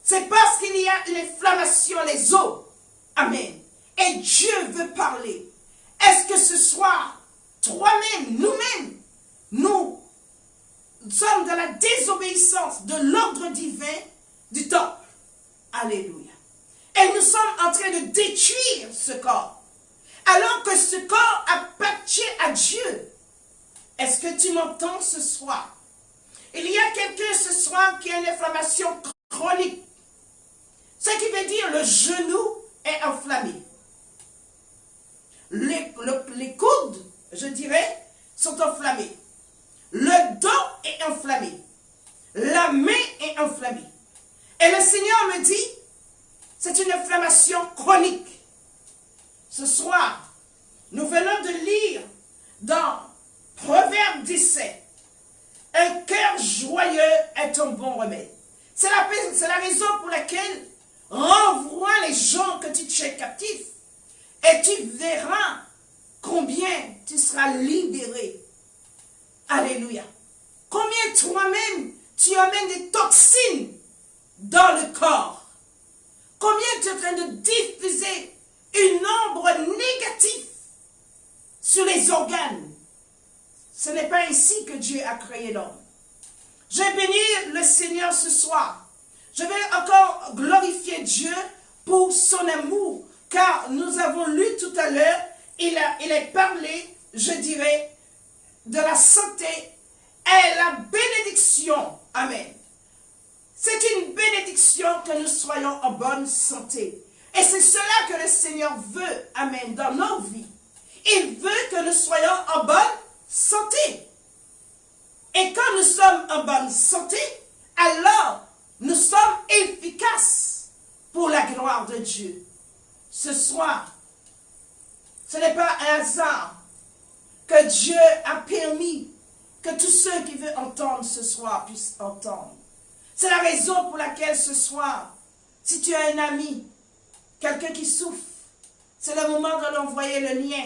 C'est parce qu'il y a une inflammation, les os. Amen. Et Dieu veut parler. Est-ce que ce soir, toi-même, nous-mêmes, nous sommes dans la désobéissance de l'ordre divin du temple? Alléluia. Et nous sommes en train de détruire ce corps. Alors que ce corps appartient à Dieu. Est-ce que tu m'entends ce soir? Il y a quelqu'un ce soir qui a une inflammation chronique. Ce qui veut dire le genou est enflammé. Les coudes, je dirais, sont enflammés. Le dos est enflammé. La main est enflammée. Et le Seigneur me dit, c'est une inflammation chronique. Ce soir, nous venons de lire dans Proverbe 17, un cœur joyeux est un bon remède. C'est la raison pour laquelle renvoie les gens que tu tiens captifs et tu verras combien tu seras libéré. Alléluia. Combien toi-même tu amènes des toxines dans le corps. Combien tu es en train de diffuser une ombre négative sur les organes. Ce n'est pas ainsi que Dieu a créé l'homme. Je vais bénir le Seigneur ce soir. Je vais encore glorifier Dieu pour son amour, car nous avons lu tout à l'heure, il a parlé, je dirais, de la santé et la bénédiction. Amen. C'est une bénédiction que nous soyons en bonne santé. Et c'est cela que le Seigneur veut, amen, dans nos vies. Il veut que nous soyons en bonne santé. Et quand nous sommes en bonne santé, alors nous sommes efficaces pour la gloire de Dieu. Ce soir, ce n'est pas un hasard que Dieu a permis que tous ceux qui veulent entendre ce soir puissent entendre. C'est la raison pour laquelle ce soir, si tu as un ami, quelqu'un qui souffre, c'est le moment de l'envoyer le lien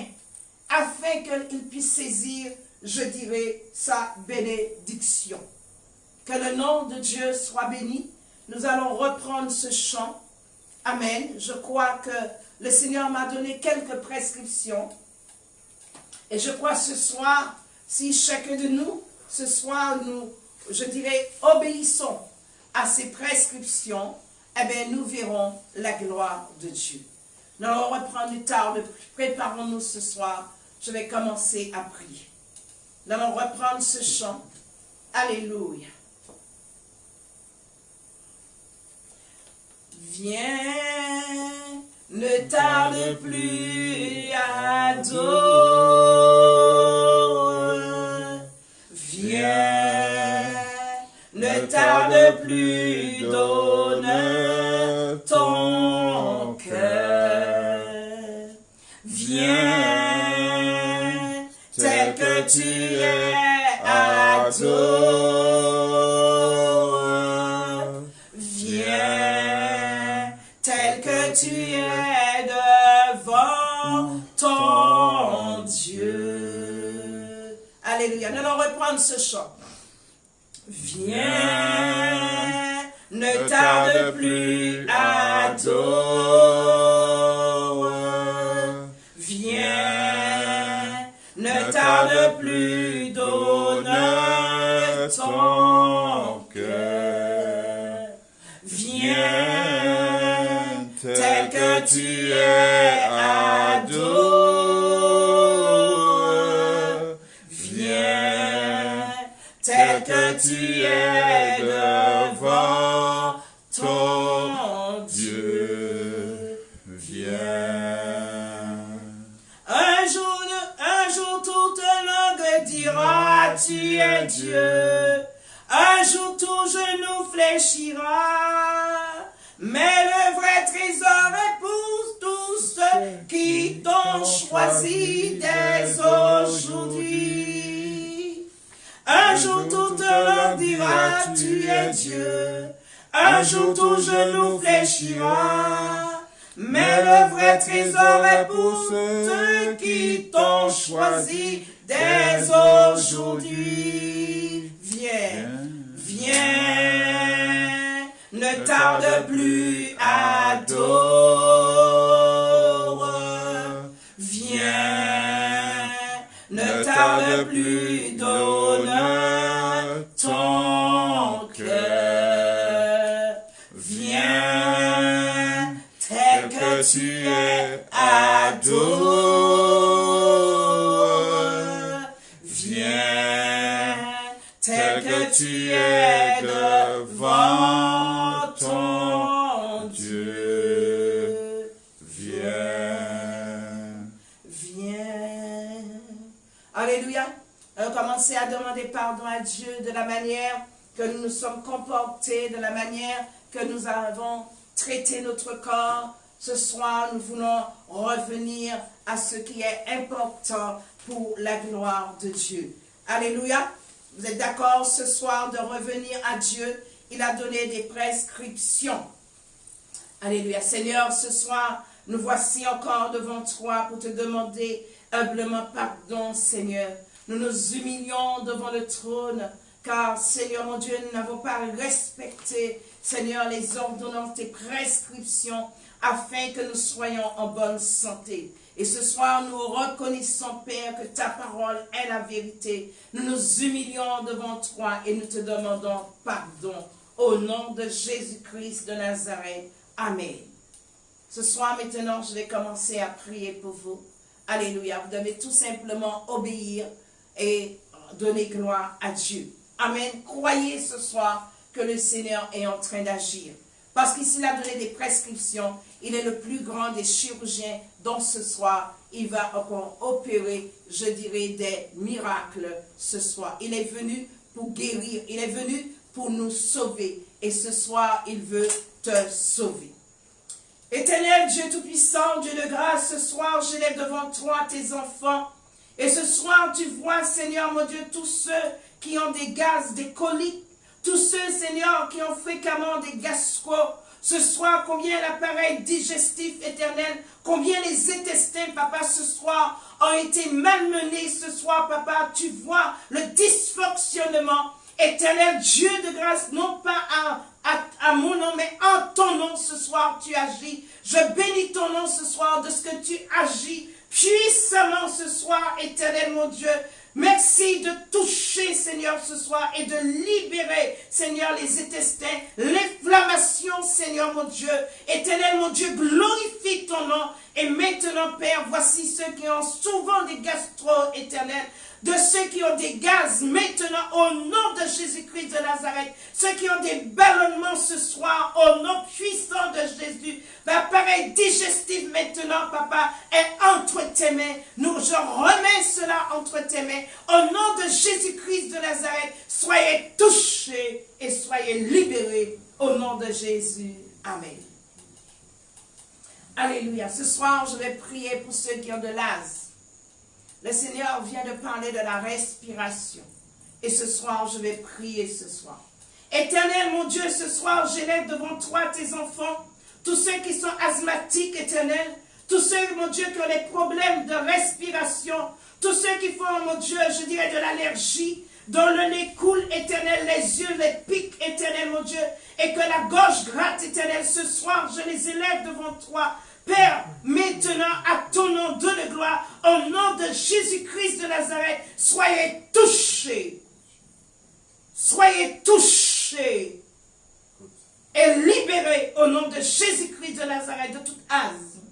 afin qu'il puisse saisir, je dirais, sa bénédiction. Que le nom de Dieu soit béni. Nous allons reprendre ce chant. Amen. Je crois que le Seigneur m'a donné quelques prescriptions. Et je crois ce soir, si chacun de nous, ce soir, nous, je dirais, obéissons à ces prescriptions, eh bien, nous verrons la gloire de Dieu. Nous allons reprendre du temps, préparons-nous ce soir. Je vais commencer à prier. Nous allons reprendre ce chant. Alléluia. Viens, ne tarde plus à adorer. Viens, ne tarde plus, donne ton cœur. Viens, tel que tu es, adore. Viens, tel que tu es devant ton Dieu. Alléluia. Nous allons reprendre ce chant. Viens, ne tarde plus, adore. Viens, ne tarde plus, donne ton cœur. Viens, tel que tu es, adore. Viens, tel que tu es devant ton Dieu. Viens. Un jour toute langue dira, tu es Dieu. Un jour tout genou fléchira. Mais le vrai trésor est pour tous ceux qui t'ont choisi dès aujourd'hui. Un jour toute langue dira, tu es Dieu. Un jour tout genou fléchira. Mais le vrai trésor est pour ceux qui t'ont choisi dès aujourd'hui. Viens, viens, ne tarde plus, adore. Viens, ne tarde plus, donne ton cœur. Viens, tel que tu es, adore. Viens, tel que tu es devant ton Dieu. Viens, viens. Alléluia. On commencer à demander pardon à Dieu de la manière que nous nous sommes comportés, de la manière que nous avons traité notre corps. Ce soir, nous voulons revenir à ce qui est important pour la gloire de Dieu. Alléluia. Vous êtes d'accord ce soir de revenir à Dieu? Il a donné des prescriptions. Alléluia. Seigneur, ce soir, nous voici encore devant toi pour te demander humblement pardon, Seigneur. Nous nous humilions devant le trône, car, Seigneur mon Dieu, nous n'avons pas respecté, Seigneur, les ordonnances, tes prescriptions, afin que nous soyons en bonne santé. Et ce soir, nous reconnaissons, Père, que ta parole est la vérité. Nous nous humilions devant toi et nous te demandons pardon. Au nom de Jésus-Christ de Nazareth. Amen. Ce soir, maintenant, je vais commencer à prier pour vous. Alléluia. Vous devez tout simplement obéir et donner gloire à Dieu. Amen. Croyez ce soir que le Seigneur est en train d'agir. Parce qu'ici, il a donné des prescriptions. Il est le plus grand des chirurgiens. Donc ce soir, il va encore opérer, je dirais, des miracles ce soir. Il est venu pour guérir. Il est venu pour nous sauver. Et ce soir, il veut te sauver. Éternel Dieu Tout-Puissant, Dieu de grâce, ce soir, j'élève devant toi tes enfants Et ce soir, tu vois, Seigneur mon Dieu, tous ceux qui ont des gaz, des coliques, tous ceux, Seigneur, qui ont fréquemment des gastro. Ce soir, combien l'appareil digestif éternel, combien les intestins, papa, ce soir, ont été malmenés. Ce soir, papa, tu vois le dysfonctionnement. Éternel Dieu de grâce, non pas à mon nom, mais en ton nom, ce soir, tu agis. Je bénis ton nom ce soir de ce que tu agis puissamment ce soir, éternel mon Dieu. Merci de toucher, Seigneur, ce soir et de libérer, Seigneur, les intestins, l'inflammation, Seigneur, mon Dieu. Éternel, mon Dieu, glorifie ton nom. Et maintenant, Père, voici ceux qui ont souvent des gastro, éternels, de ceux qui ont des gaz, maintenant, au nom de Jésus-Christ de Nazareth, ceux qui ont des ballonnements ce soir, au nom puissant de Jésus, l'appareil digestif maintenant, papa, est entre tes mains. Je remets cela entre tes mains. Au nom de Jésus-Christ de Nazareth, soyez touchés et soyez libérés au nom de Jésus. Amen. Alléluia. Ce soir, je vais prier pour ceux qui ont de l'asthme. Le Seigneur vient de parler de la respiration. Et ce soir, je vais prier ce soir. Éternel, mon Dieu, ce soir, j'élève devant toi tes enfants, tous ceux qui sont asthmatiques, éternel, tous ceux, mon Dieu, qui ont des problèmes de respiration, tous ceux qui font, mon Dieu, je dirais de l'allergie, dont le nez coule, éternel, les yeux les piquent, éternel, mon Dieu, et que la gorge gratte, éternel, ce soir, je les élève devant toi. Père, maintenant, à ton nom de gloire, au nom de Jésus-Christ de Nazareth, soyez touchés. Soyez touchés et libérés au nom de Jésus-Christ de Nazareth de toute asthme.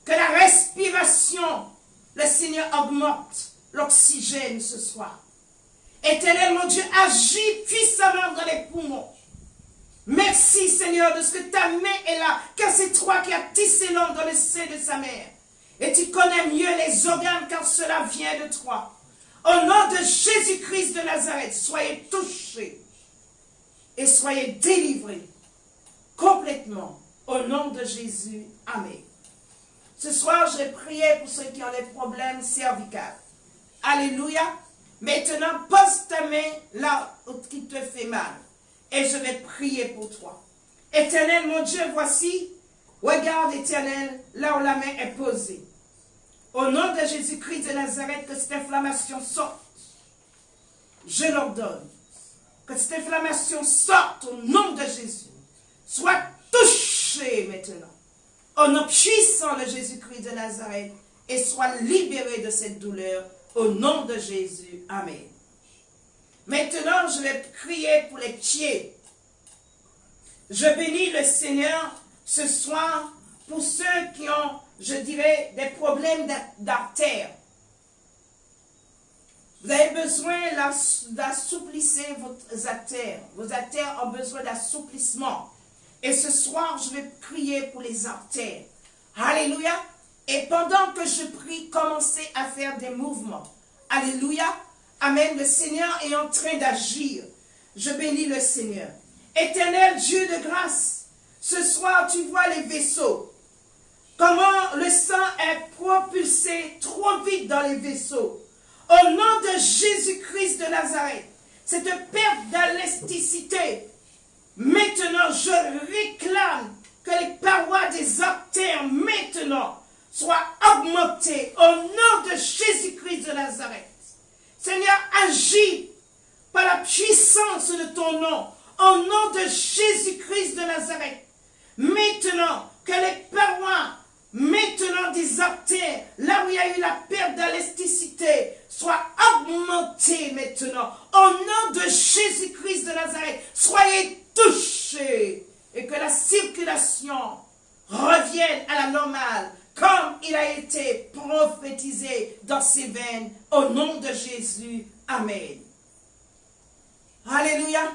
Que la respiration, le Seigneur augmente l'oxygène ce soir. Éternel, mon Dieu, agis puissamment dans les poumons. Merci, Seigneur, de ce que ta main est là, car c'est toi qui as tissé l'homme dans le sein de sa mère. Et tu connais mieux les organes, car cela vient de toi. Au nom de Jésus-Christ de Nazareth, soyez touchés et soyez délivrés complètement. Au nom de Jésus, Amen. Ce soir, je vais prier pour ceux qui ont des problèmes cervicaux. Alléluia. Maintenant, pose ta main là où qui te fait mal. Et je vais prier pour toi. Éternel, mon Dieu, voici, regarde, Éternel, là où la main est posée. Au nom de Jésus-Christ de Nazareth, que cette inflammation sorte. Je l'ordonne. Que cette inflammation sorte au nom de Jésus. Sois touché maintenant. Au nom puissant de Jésus-Christ de Nazareth. Et sois libéré de cette douleur. Au nom de Jésus. Amen. Maintenant, je vais prier pour les pieds. Je bénis le Seigneur ce soir pour ceux qui ont, je dirais, des problèmes d'artères. Vous avez besoin d'assouplissez vos artères. Vos artères ont besoin d'assouplissement. Et ce soir, je vais prier pour les artères. Alléluia. Et pendant que je prie, commencez à faire des mouvements. Alléluia. Amen. Le Seigneur est en train d'agir. Je bénis le Seigneur. Éternel Dieu de grâce, ce soir tu vois les vaisseaux. Comment le sang est propulsé trop vite dans les vaisseaux. Au nom de Jésus-Christ de Nazareth, cette perte d'élasticité, maintenant je réclame que les parois des artères maintenant soient augmentées au nom de Jésus-Christ de Nazareth. Seigneur, agis par la puissance de ton nom, au nom de Jésus-Christ de Nazareth. Maintenant, que les parois, maintenant des artères, là où il y a eu la perte d'élasticité, soient augmentées maintenant. Au nom de Jésus-Christ de Nazareth, soyez touchés et que la circulation revienne à la normale, comme il a été prophétisé dans ses veines, au nom de Jésus. Amen. Alléluia.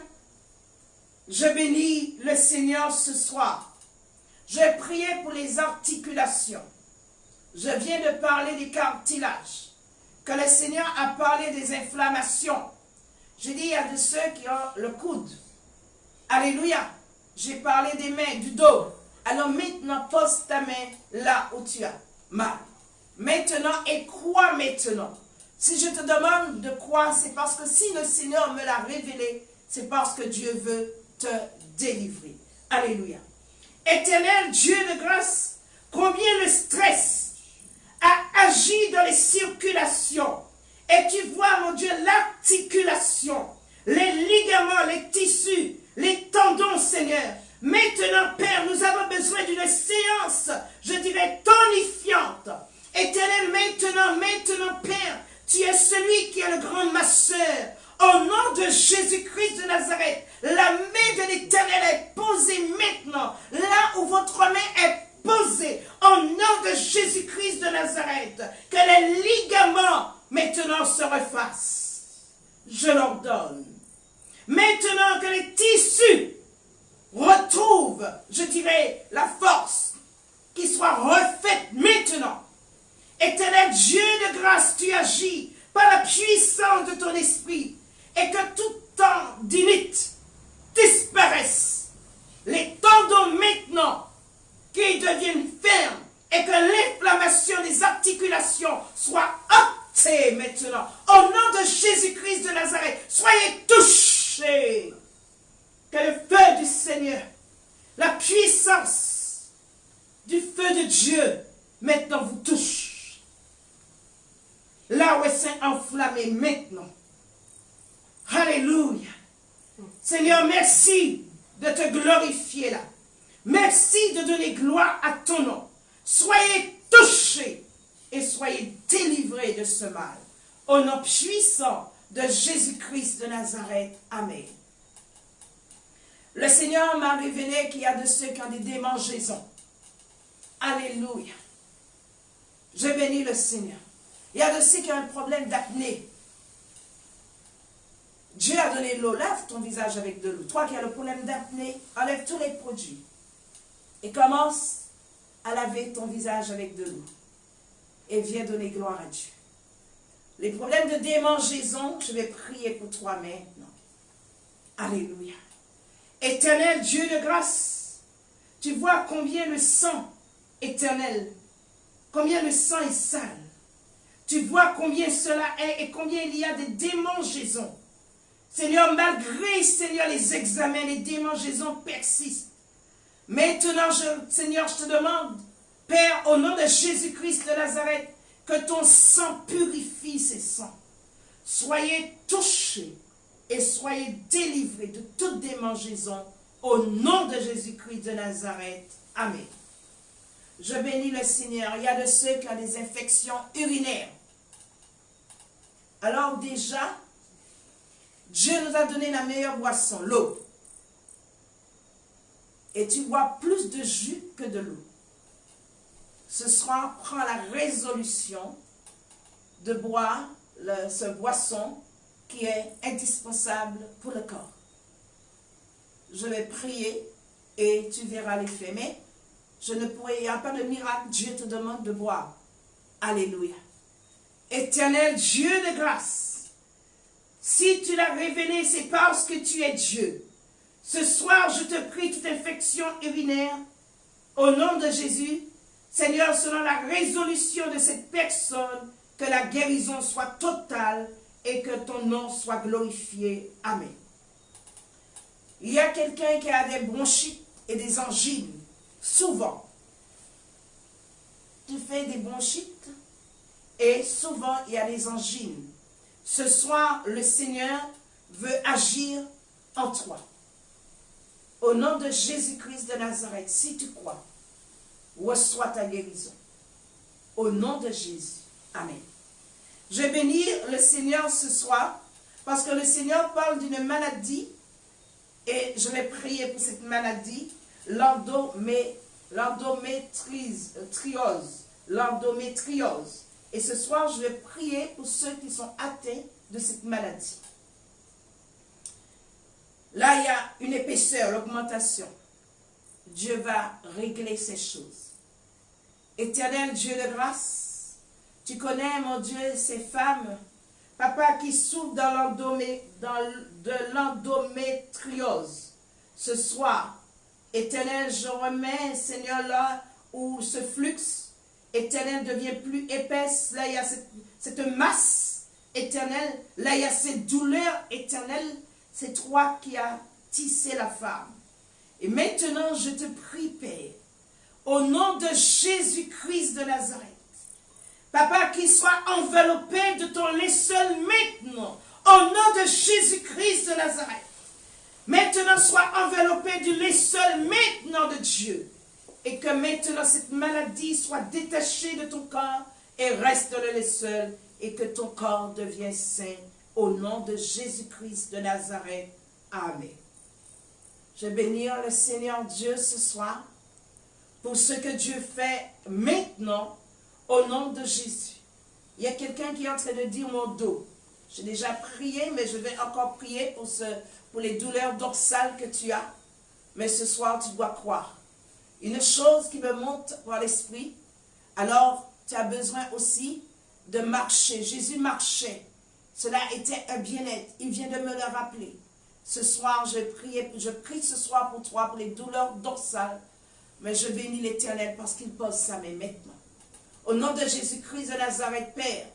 Je bénis le Seigneur ce soir. Je vais prier pour les articulations. Je viens de parler des cartilages. Que le Seigneur a parlé des inflammations. J'ai dit, il y a de ceux qui ont le coude. Alléluia. J'ai parlé des mains, du dos. Alors maintenant, pose ta main là où tu as mal. maintenant et crois maintenant. Si je te demande de croire, c'est parce que si le Seigneur me l'a révélé, c'est parce que Dieu veut te délivrer. Alléluia. Éternel Dieu de grâce, combien le stress a agi dans les circulations. Et tu vois, mon Dieu, l'articulation, les ligaments, les tissus, les tendons, Seigneur. Maintenant, Père, nous avons besoin d'une séance, je dirais, tonifiante. Éternel, maintenant, Père, tu es celui qui est le grand masseur. Au nom de Jésus-Christ de Nazareth, la main de l'Éternel est posée maintenant, là où votre main est posée, au nom de Jésus-Christ de Nazareth, que les ligaments maintenant se refassent. Je l'ordonne. Maintenant que les tissus retrouvent, je dirais, la force, qui soit refaite maintenant. Éternel Dieu de grâce, tu agis par la puissance de ton esprit et que tout tendinite disparaisse. Les tendons maintenant qui deviennent fermes et que l'inflammation des articulations soit ôtée maintenant. Au nom de Jésus-Christ de Nazareth, soyez touchés. Que le feu du Seigneur, la puissance du feu de Dieu maintenant vous touche. Là où est enflammé maintenant. Alléluia. Seigneur, merci de te glorifier là. Merci de donner gloire à ton nom. Soyez touchés et soyez délivrés de ce mal. Au nom puissant de Jésus-Christ de Nazareth. Amen. Le Seigneur m'a révélé qu'il y a de ceux qui ont des démangeaisons. Alléluia. Je bénis le Seigneur. Il y a de ceux qui ont un problème d'acné. Dieu a donné l'eau. Lave ton visage avec de l'eau. Toi qui as le problème d'acné, enlève tous les produits. Et commence à laver ton visage avec de l'eau. Et viens donner gloire à Dieu. Les problèmes de démangeaison, je vais prier pour toi maintenant. Alléluia. Éternel Dieu de grâce, tu vois combien le sang éternel, combien le sang est sale. Tu vois combien cela est et combien il y a de démangeaisons. Seigneur, malgré, Seigneur, les examens, les démangeaisons persistent. Maintenant, Seigneur, je te demande, Père, au nom de Jésus-Christ de Nazareth, que ton sang purifie ces sangs. Soyez touchés et soyez délivrés de toute démangeaison au nom de Jésus-Christ de Nazareth. Amen. Je bénis le Seigneur. Il y a de ceux qui ont des infections urinaires. Alors déjà, Dieu nous a donné la meilleure boisson, l'eau. Et tu bois plus de jus que de l'eau. Ce soir, prends la résolution de boire ce boisson qui est indispensable pour le corps. Je vais prier et tu verras l'effet. Mais il n'y a pas de miracle, Dieu te demande de boire. Alléluia. Éternel Dieu de grâce, si tu l'as révélé, c'est parce que tu es Dieu. Ce soir, je te prie toute infection urinaire, au nom de Jésus, Seigneur, selon la résolution de cette personne, que la guérison soit totale et que ton nom soit glorifié. Amen. Il y a quelqu'un qui a des bronchites et des angines. Souvent, tu fais des bronchites et souvent il y a des angines. Ce soir, le Seigneur veut agir en toi. Au nom de Jésus-Christ de Nazareth, si tu crois, reçois ta guérison. Au nom de Jésus. Amen. Je vais bénir le Seigneur ce soir parce que le Seigneur parle d'une maladie et je vais prier pour cette maladie, l'endométriose. Et ce soir, je vais prier pour ceux qui sont atteints de cette maladie. Là, il y a une épaisseur, l'augmentation. Dieu va régler ces choses. Éternel Dieu de grâce, tu connais, mon Dieu, ces femmes, papa, qui souffrent de l'endométriose. Ce soir, Éternel, je remets, Seigneur, là où ce flux éternelle devient plus épaisse. Là, il y a cette masse éternelle. Là, il y a cette douleur éternelle. C'est toi qui as tissé la femme. Et maintenant, je te prie, Père, au nom de Jésus-Christ de Nazareth, Papa, qu'il soit enveloppé de ton linceul maintenant, au nom de Jésus-Christ de Nazareth. Maintenant, sois enveloppé du linceul maintenant de Dieu. Et que maintenant, cette maladie soit détachée de ton corps et reste le linceul et que ton corps devienne saint. Au nom de Jésus-Christ de Nazareth. Amen. Je bénis le Seigneur Dieu ce soir pour ce que Dieu fait maintenant au nom de Jésus. Il y a quelqu'un qui est en train de dire mon dos. J'ai déjà prié, mais je vais encore prier pour les douleurs dorsales que tu as. Mais ce soir, tu dois croire. Une chose qui me monte par l'esprit, alors tu as besoin aussi de marcher. Jésus marchait. Cela était un bien-être. Il vient de me le rappeler. Ce soir, je prie ce soir pour toi, pour les douleurs dorsales. Mais je bénis l'Éternel parce qu'il pose sa main maintenant. Au nom de Jésus-Christ de Nazareth, Père,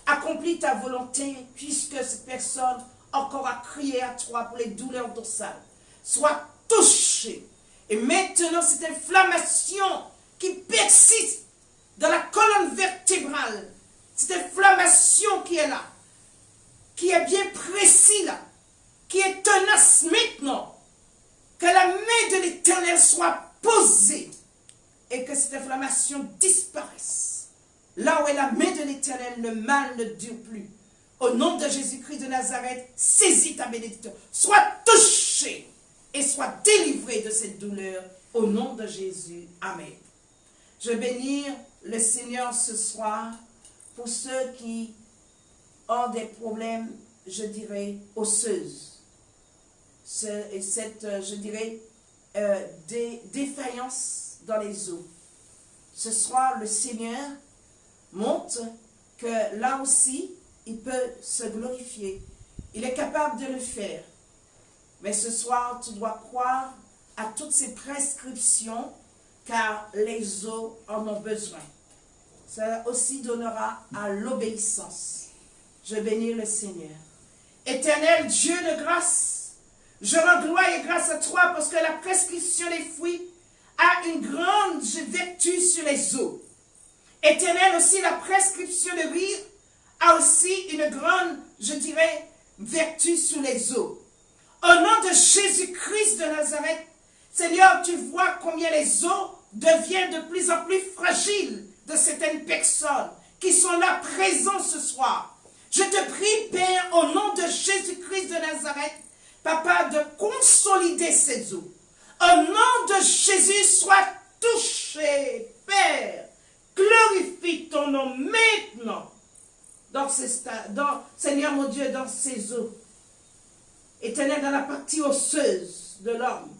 accomplis ta volonté puisque cette personne encore a crié à toi pour les douleurs dorsales. Sois touché. Et maintenant, cette inflammation qui persiste dans la colonne vertébrale, cette inflammation qui est là, qui est bien précis là, qui est tenace maintenant, que la main de l'Éternel soit posée et que cette inflammation disparaisse. Là où est la main de l'Éternel, le mal ne dure plus. Au nom de Jésus-Christ de Nazareth, saisis ta bénédiction. Sois touché et sois délivré de cette douleur. Au nom de Jésus. Amen. Je bénis le Seigneur ce soir pour ceux qui ont des problèmes, je dirais, osseuses. Je dirais, défaillance dans les os. Ce soir, le Seigneur montre que là aussi, il peut se glorifier. Il est capable de le faire. Mais ce soir, tu dois croire à toutes ces prescriptions, car les os en ont besoin. Ça aussi donnera à l'obéissance. Je bénis le Seigneur. Éternel Dieu de grâce, je rends gloire et grâce à toi parce que la prescription des fruits a une grande vertu sur les os. Éternel aussi, la prescription de rire a aussi une grande, je dirais, vertu sur les os. Au nom de Jésus-Christ de Nazareth, Seigneur, tu vois combien les os deviennent de plus en plus fragiles de certaines personnes qui sont là présents ce soir. Je te prie, Père, au nom de Jésus-Christ de Nazareth, Papa, de consolider ces os. Au nom de Jésus, sois touché, Père. Glorifie ton nom maintenant. Seigneur mon Dieu, dans ces os. Éternel, dans la partie osseuse de l'homme.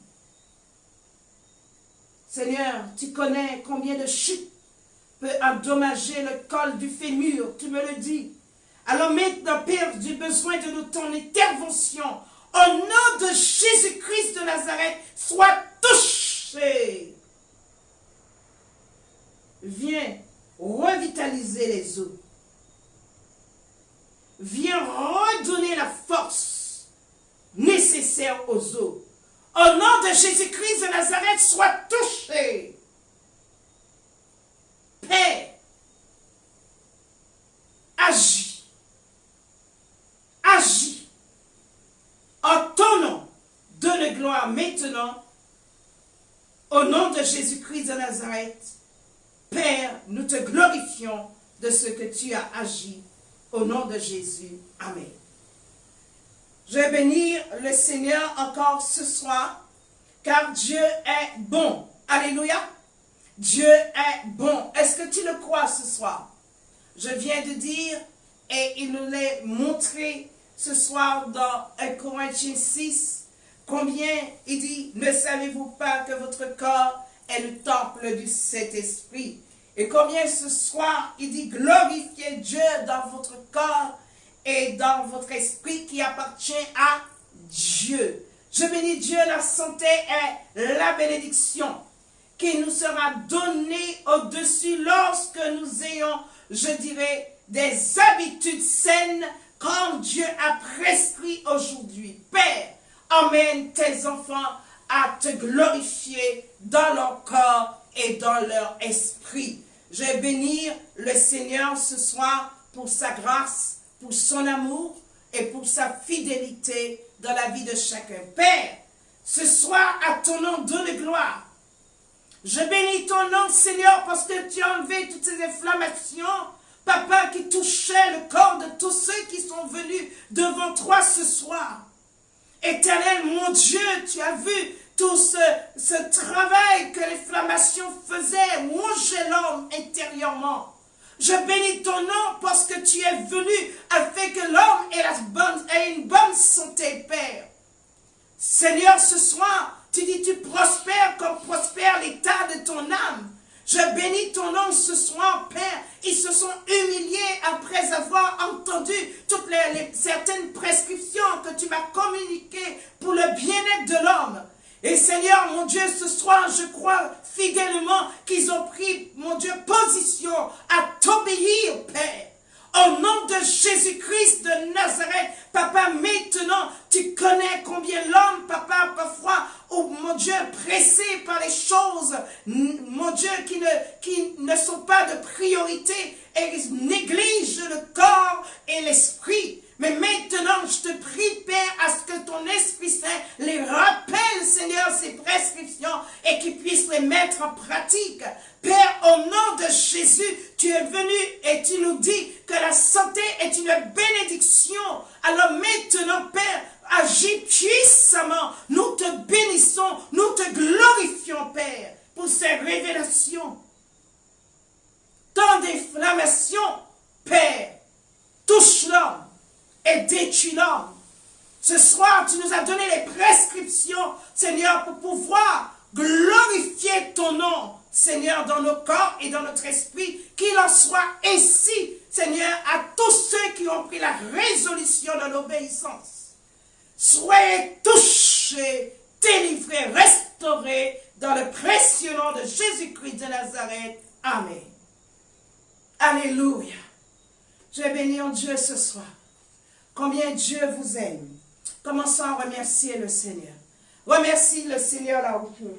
Seigneur, tu connais combien de chutes peut endommager le col du fémur, tu me le dis. Alors maintenant, Père, j'ai besoin de ton intervention. Au nom de Jésus-Christ de Nazareth, sois touché. Viens revitaliser les os. Viens redonner la force nécessaire aux os. Au nom de Jésus-Christ de Nazareth, sois touché. Père, agis. Agis. En ton nom, donne gloire maintenant. Au nom de Jésus-Christ de Nazareth, Père, nous te glorifions de ce que tu as agi. Au nom de Jésus. Amen. Je vais bénir le Seigneur encore ce soir, car Dieu est bon. Alléluia. Dieu est bon. Est-ce que tu le crois ce soir? Je viens de dire, et il nous l'a montré ce soir dans 1 Corinthiens 6, combien il dit, ne savez-vous pas que votre corps est le temple du Saint-Esprit? Et combien ce soir, il dit, glorifiez Dieu dans votre corps et dans votre esprit qui appartient à Dieu. Je bénis Dieu, la santé est la bénédiction. qui nous sera donné au-dessus lorsque nous ayons, je dirais, des habitudes saines comme Dieu a prescrit aujourd'hui. Père, emmène tes enfants à te glorifier dans leur corps et dans leur esprit. Je vais bénir le Seigneur ce soir pour sa grâce, pour son amour et pour sa fidélité dans la vie de chacun. Père, ce soir, à ton nom, donne gloire. Je bénis ton nom, Seigneur, parce que tu as enlevé toutes ces inflammations, Papa, qui touchaient le corps de tous ceux qui sont venus devant toi ce soir. Éternel, mon Dieu, tu as vu tout ce travail que l'inflammation faisait, manger l'homme intérieurement. Je bénis ton nom parce que tu es venu afin que l'homme ait une bonne santé, Père. Seigneur, ce soir, tu dis tu prospères comme prospère l'état de ton âme. Je bénis ton nom ce soir, Père. Ils se sont humiliés après avoir entendu toutes certaines prescriptions que tu m'as communiquées pour le bien-être de l'homme. Et Seigneur, mon Dieu, ce soir, je crois fidèlement qu'ils ont pris, mon Dieu, position à t'obéir, Père. Au nom de Jésus-Christ de Nazareth, Papa, maintenant, tu connais combien l'homme, Papa, parfois, oh mon Dieu, pressé par les choses, mon Dieu, qui ne sont pas de priorité et négligent le corps et l'esprit. Mais maintenant, je te prie, Père, à ce que ton Esprit Saint les rappelle, Seigneur, ces prescriptions et qu'ils puissent les mettre en pratique. Père, au nom de Jésus, tu es venu et tu nous dis que la santé est une bénédiction. Alors maintenant, Père, agis puissamment. Nous te bénissons, nous te glorifions, Père, pour ces révélations. Tant d'inflammation, Père, touche l'homme et détruis l'homme. Ce soir, tu nous as donné les prescriptions, Seigneur, pour pouvoir glorifier ton nom, Seigneur, dans nos corps et dans notre esprit. Qu'il en soit ainsi, Seigneur, à tous ceux qui ont pris la résolution de l'obéissance. Soyez touchés, délivrés, restaurés dans le précieux nom de Jésus-Christ de Nazareth. Amen. Alléluia. Je vais bénir Dieu ce soir. Combien Dieu vous aime. Commençons à remercier le Seigneur. Remercie le Seigneur là où tu es.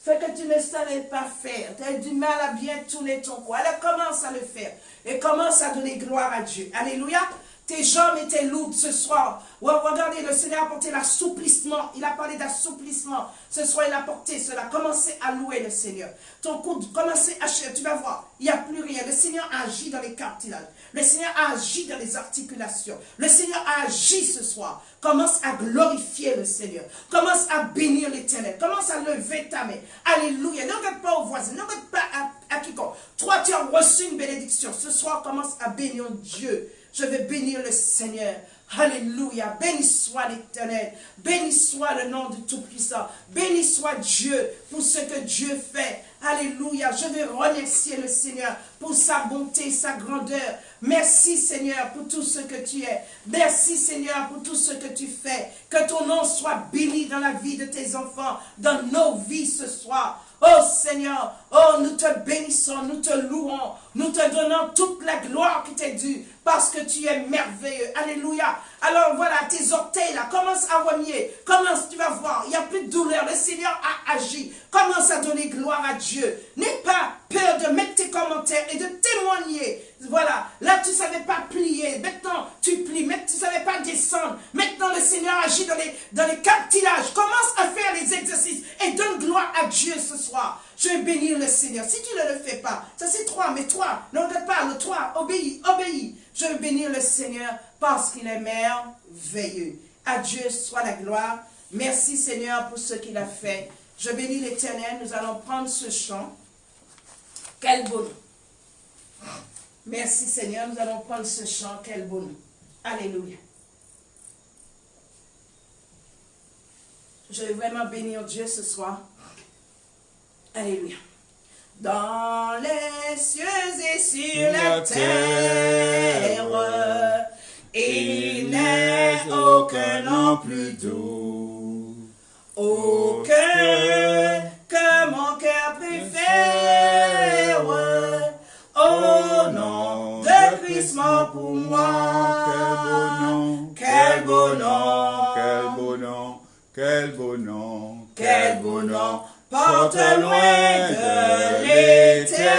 Ce que tu ne savais pas faire, tu as du mal à bien tourner ton corps. Alors commence à le faire et commence à donner gloire à Dieu. Alléluia. Tes jambes étaient lourdes ce soir. Regardez, le Seigneur a apporté l'assouplissement. Il a parlé d'assouplissement. Ce soir, il a apporté cela. Commencez à louer le Seigneur. Ton coude, commencez à chercher. Tu vas voir, il n'y a plus rien. Le Seigneur a agi dans les cartilages. Le Seigneur a agi dans les articulations. Le Seigneur a agi ce soir. Commence à glorifier le Seigneur. Commence à bénir l'Éternel. Commence à lever ta main. Alléluia. Ne regarde pas aux voisins. Ne regarde pas à quiconque. Toi, tu as reçu une bénédiction. Ce soir, commence à bénir Dieu. Je vais bénir le Seigneur. Alléluia. Béni soit l'Éternel. Béni soit le nom du Tout-Puissant. Béni soit Dieu pour ce que Dieu fait. Alléluia. Je vais remercier le Seigneur pour sa bonté, sa grandeur. Merci Seigneur pour tout ce que tu es. Merci Seigneur pour tout ce que tu fais. Que ton nom soit béni dans la vie de tes enfants, dans nos vies ce soir. Oh Seigneur, oh nous te bénissons, nous te louons, nous te donnons toute la gloire qui t'est due parce que tu es merveilleux. Alléluia. Alors voilà, tes orteils là, commence à remuer, commence, tu vas voir, il n'y a plus de douleur, le Seigneur a agi. Commence à donner gloire à Dieu. N'aie pas peur de mettre tes commentaires et de témoigner. Voilà, là tu ne savais pas plier, maintenant tu plies, mais tu ne savais pas descendre. Maintenant le Seigneur agit dans les cartilages. Commence à faire les exercices et donne gloire à Dieu ce soir. Je vais bénir le Seigneur. Si tu ne le fais pas, ça c'est toi, mais toi, ne regarde pas le toi, obéis, obéis. Je vais bénir le Seigneur parce qu'il est merveilleux. À Dieu soit la gloire. Merci Seigneur pour ce qu'il a fait. Je bénis l'Éternel. Nous allons prendre ce chant. Quel bonheur. Merci Seigneur. Nous allons prendre ce chant. Quel bonheur. Alléluia. Je vais vraiment bénir Dieu ce soir. Alléluia. Dans les cieux et sur la terre, il n'est aucun nom plus doux, aucun que mon cœur pour moi. Quel beau nom, quel beau nom, quel beau nom, quel beau nom, porte loin de l'éternel.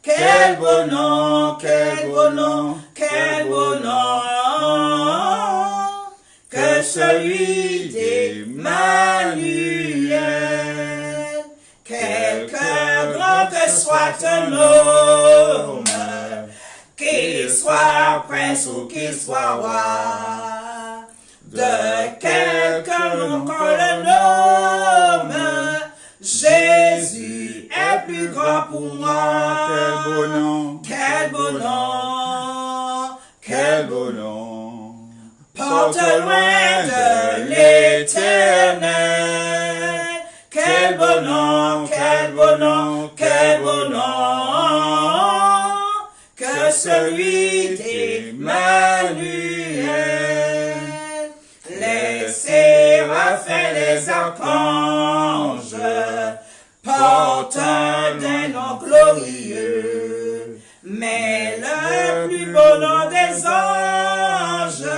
Quel beau nom, quel beau nom, quel beau nom, que celui d'Emmanuel. Quelque grand que soit un homme, qu'il soit prince ou qu'il soit roi, de quelque nom qu'on le nomme, Jésus est plus grand pour moi. Quel beau nom, quel beau nom, quel beau nom, porte loin de l'éternel. Quel beau nom, quel beau nom, quel beau nom, que celui d'Emmanuel. Les séraphins, les archanges portent d'un nom glorieux, mais le plus beau nom des anges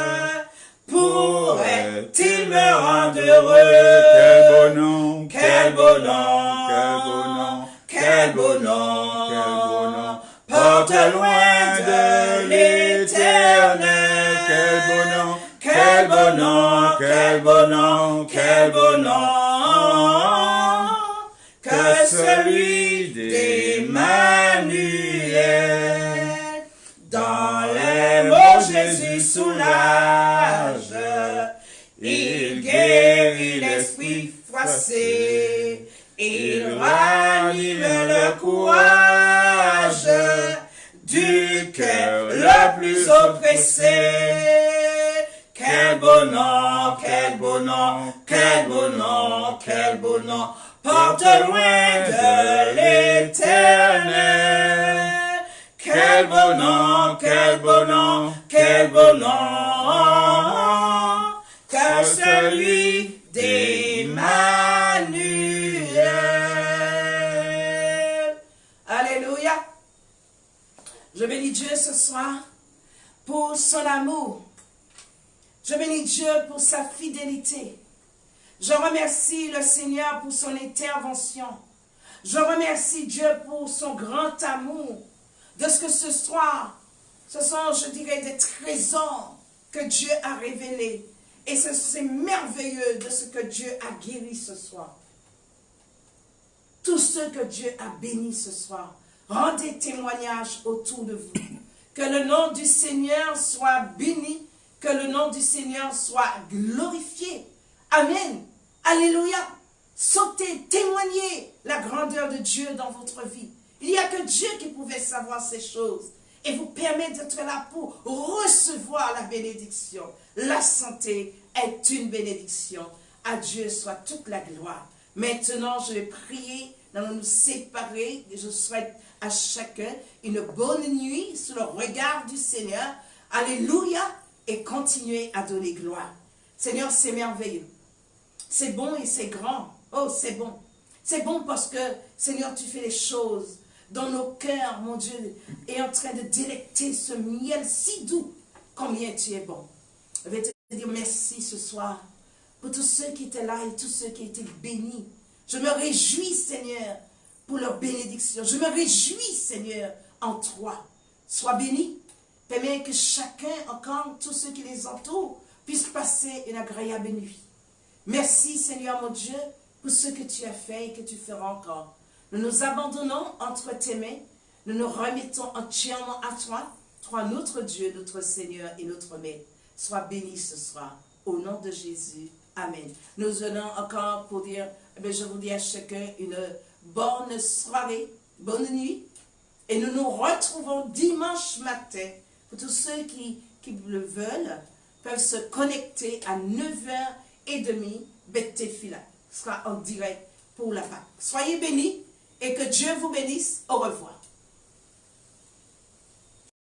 pourrait-il me rendre heureux? quel beau nom, quel beau nom, quel beau nom, quel beau nom, porte loin de l'éternel. quel beau nom, quel beau nom, quel beau nom, quel beau nom, que celui d'Emmanuel. Dans les mots Jésus soulage, il guérit l'esprit froissé, il ranime le courage du cœur le plus oppressé. Quel beau nom, quel beau nom, quel beau nom, quel beau nom, porte loin de l'éternel. Quel beau nom, quel beau nom, quel beau nom, que celui d'Emmanuel. Alléluia. Je bénis Dieu ce soir pour son amour. Je bénis Dieu pour sa fidélité. Je remercie le Seigneur pour son intervention. Je remercie Dieu pour son grand amour. De ce que ce soir, ce sont, je dirais, des trésors que Dieu a révélés. Et c'est merveilleux de ce que Dieu a guéri ce soir. Tous ceux que Dieu a bénis ce soir, rendez témoignage autour de vous. Que le nom du Seigneur soit béni, que le nom du Seigneur soit glorifié. Amen. Alléluia. Sautez, témoignez la grandeur de Dieu dans votre vie. Il n'y a que Dieu qui pouvait savoir ces choses et vous permettre d'être là pour recevoir la bénédiction. La santé est une bénédiction. À Dieu soit toute la gloire. Maintenant, je vais prier, nous allons nous séparer. Je souhaite à chacun une bonne nuit sous le regard du Seigneur. Alléluia. Et continuez à donner gloire. Seigneur, c'est merveilleux. C'est bon et c'est grand. Oh, c'est bon. C'est bon parce que, Seigneur, tu fais les choses dans nos cœurs, mon Dieu, est en train de délecter ce miel si doux. Combien tu es bon. Je vais te dire merci ce soir pour tous ceux qui étaient là et tous ceux qui étaient bénis. Je me réjouis, Seigneur, pour leur bénédiction. Je me réjouis, Seigneur, en toi. Sois béni. Permets que chacun, encore tous ceux qui les entourent, puissent passer une agréable nuit. Merci, Seigneur, mon Dieu, pour ce que tu as fait et que tu feras encore. Nous nous abandonnons entre tes mains. Nous nous remettons entièrement à toi, toi, notre Dieu, notre Seigneur et notre Maître. Sois béni ce soir. Au nom de Jésus. Amen. Nous venons encore pour dire, je vous dis à chacun une bonne soirée, bonne nuit. Et nous nous retrouvons dimanche matin. Pour tous ceux qui le veulent, peuvent se connecter à 9h30, Bethesda. Ce sera en direct pour la Pâque. Soyez bénis et que Dieu vous bénisse. Au revoir.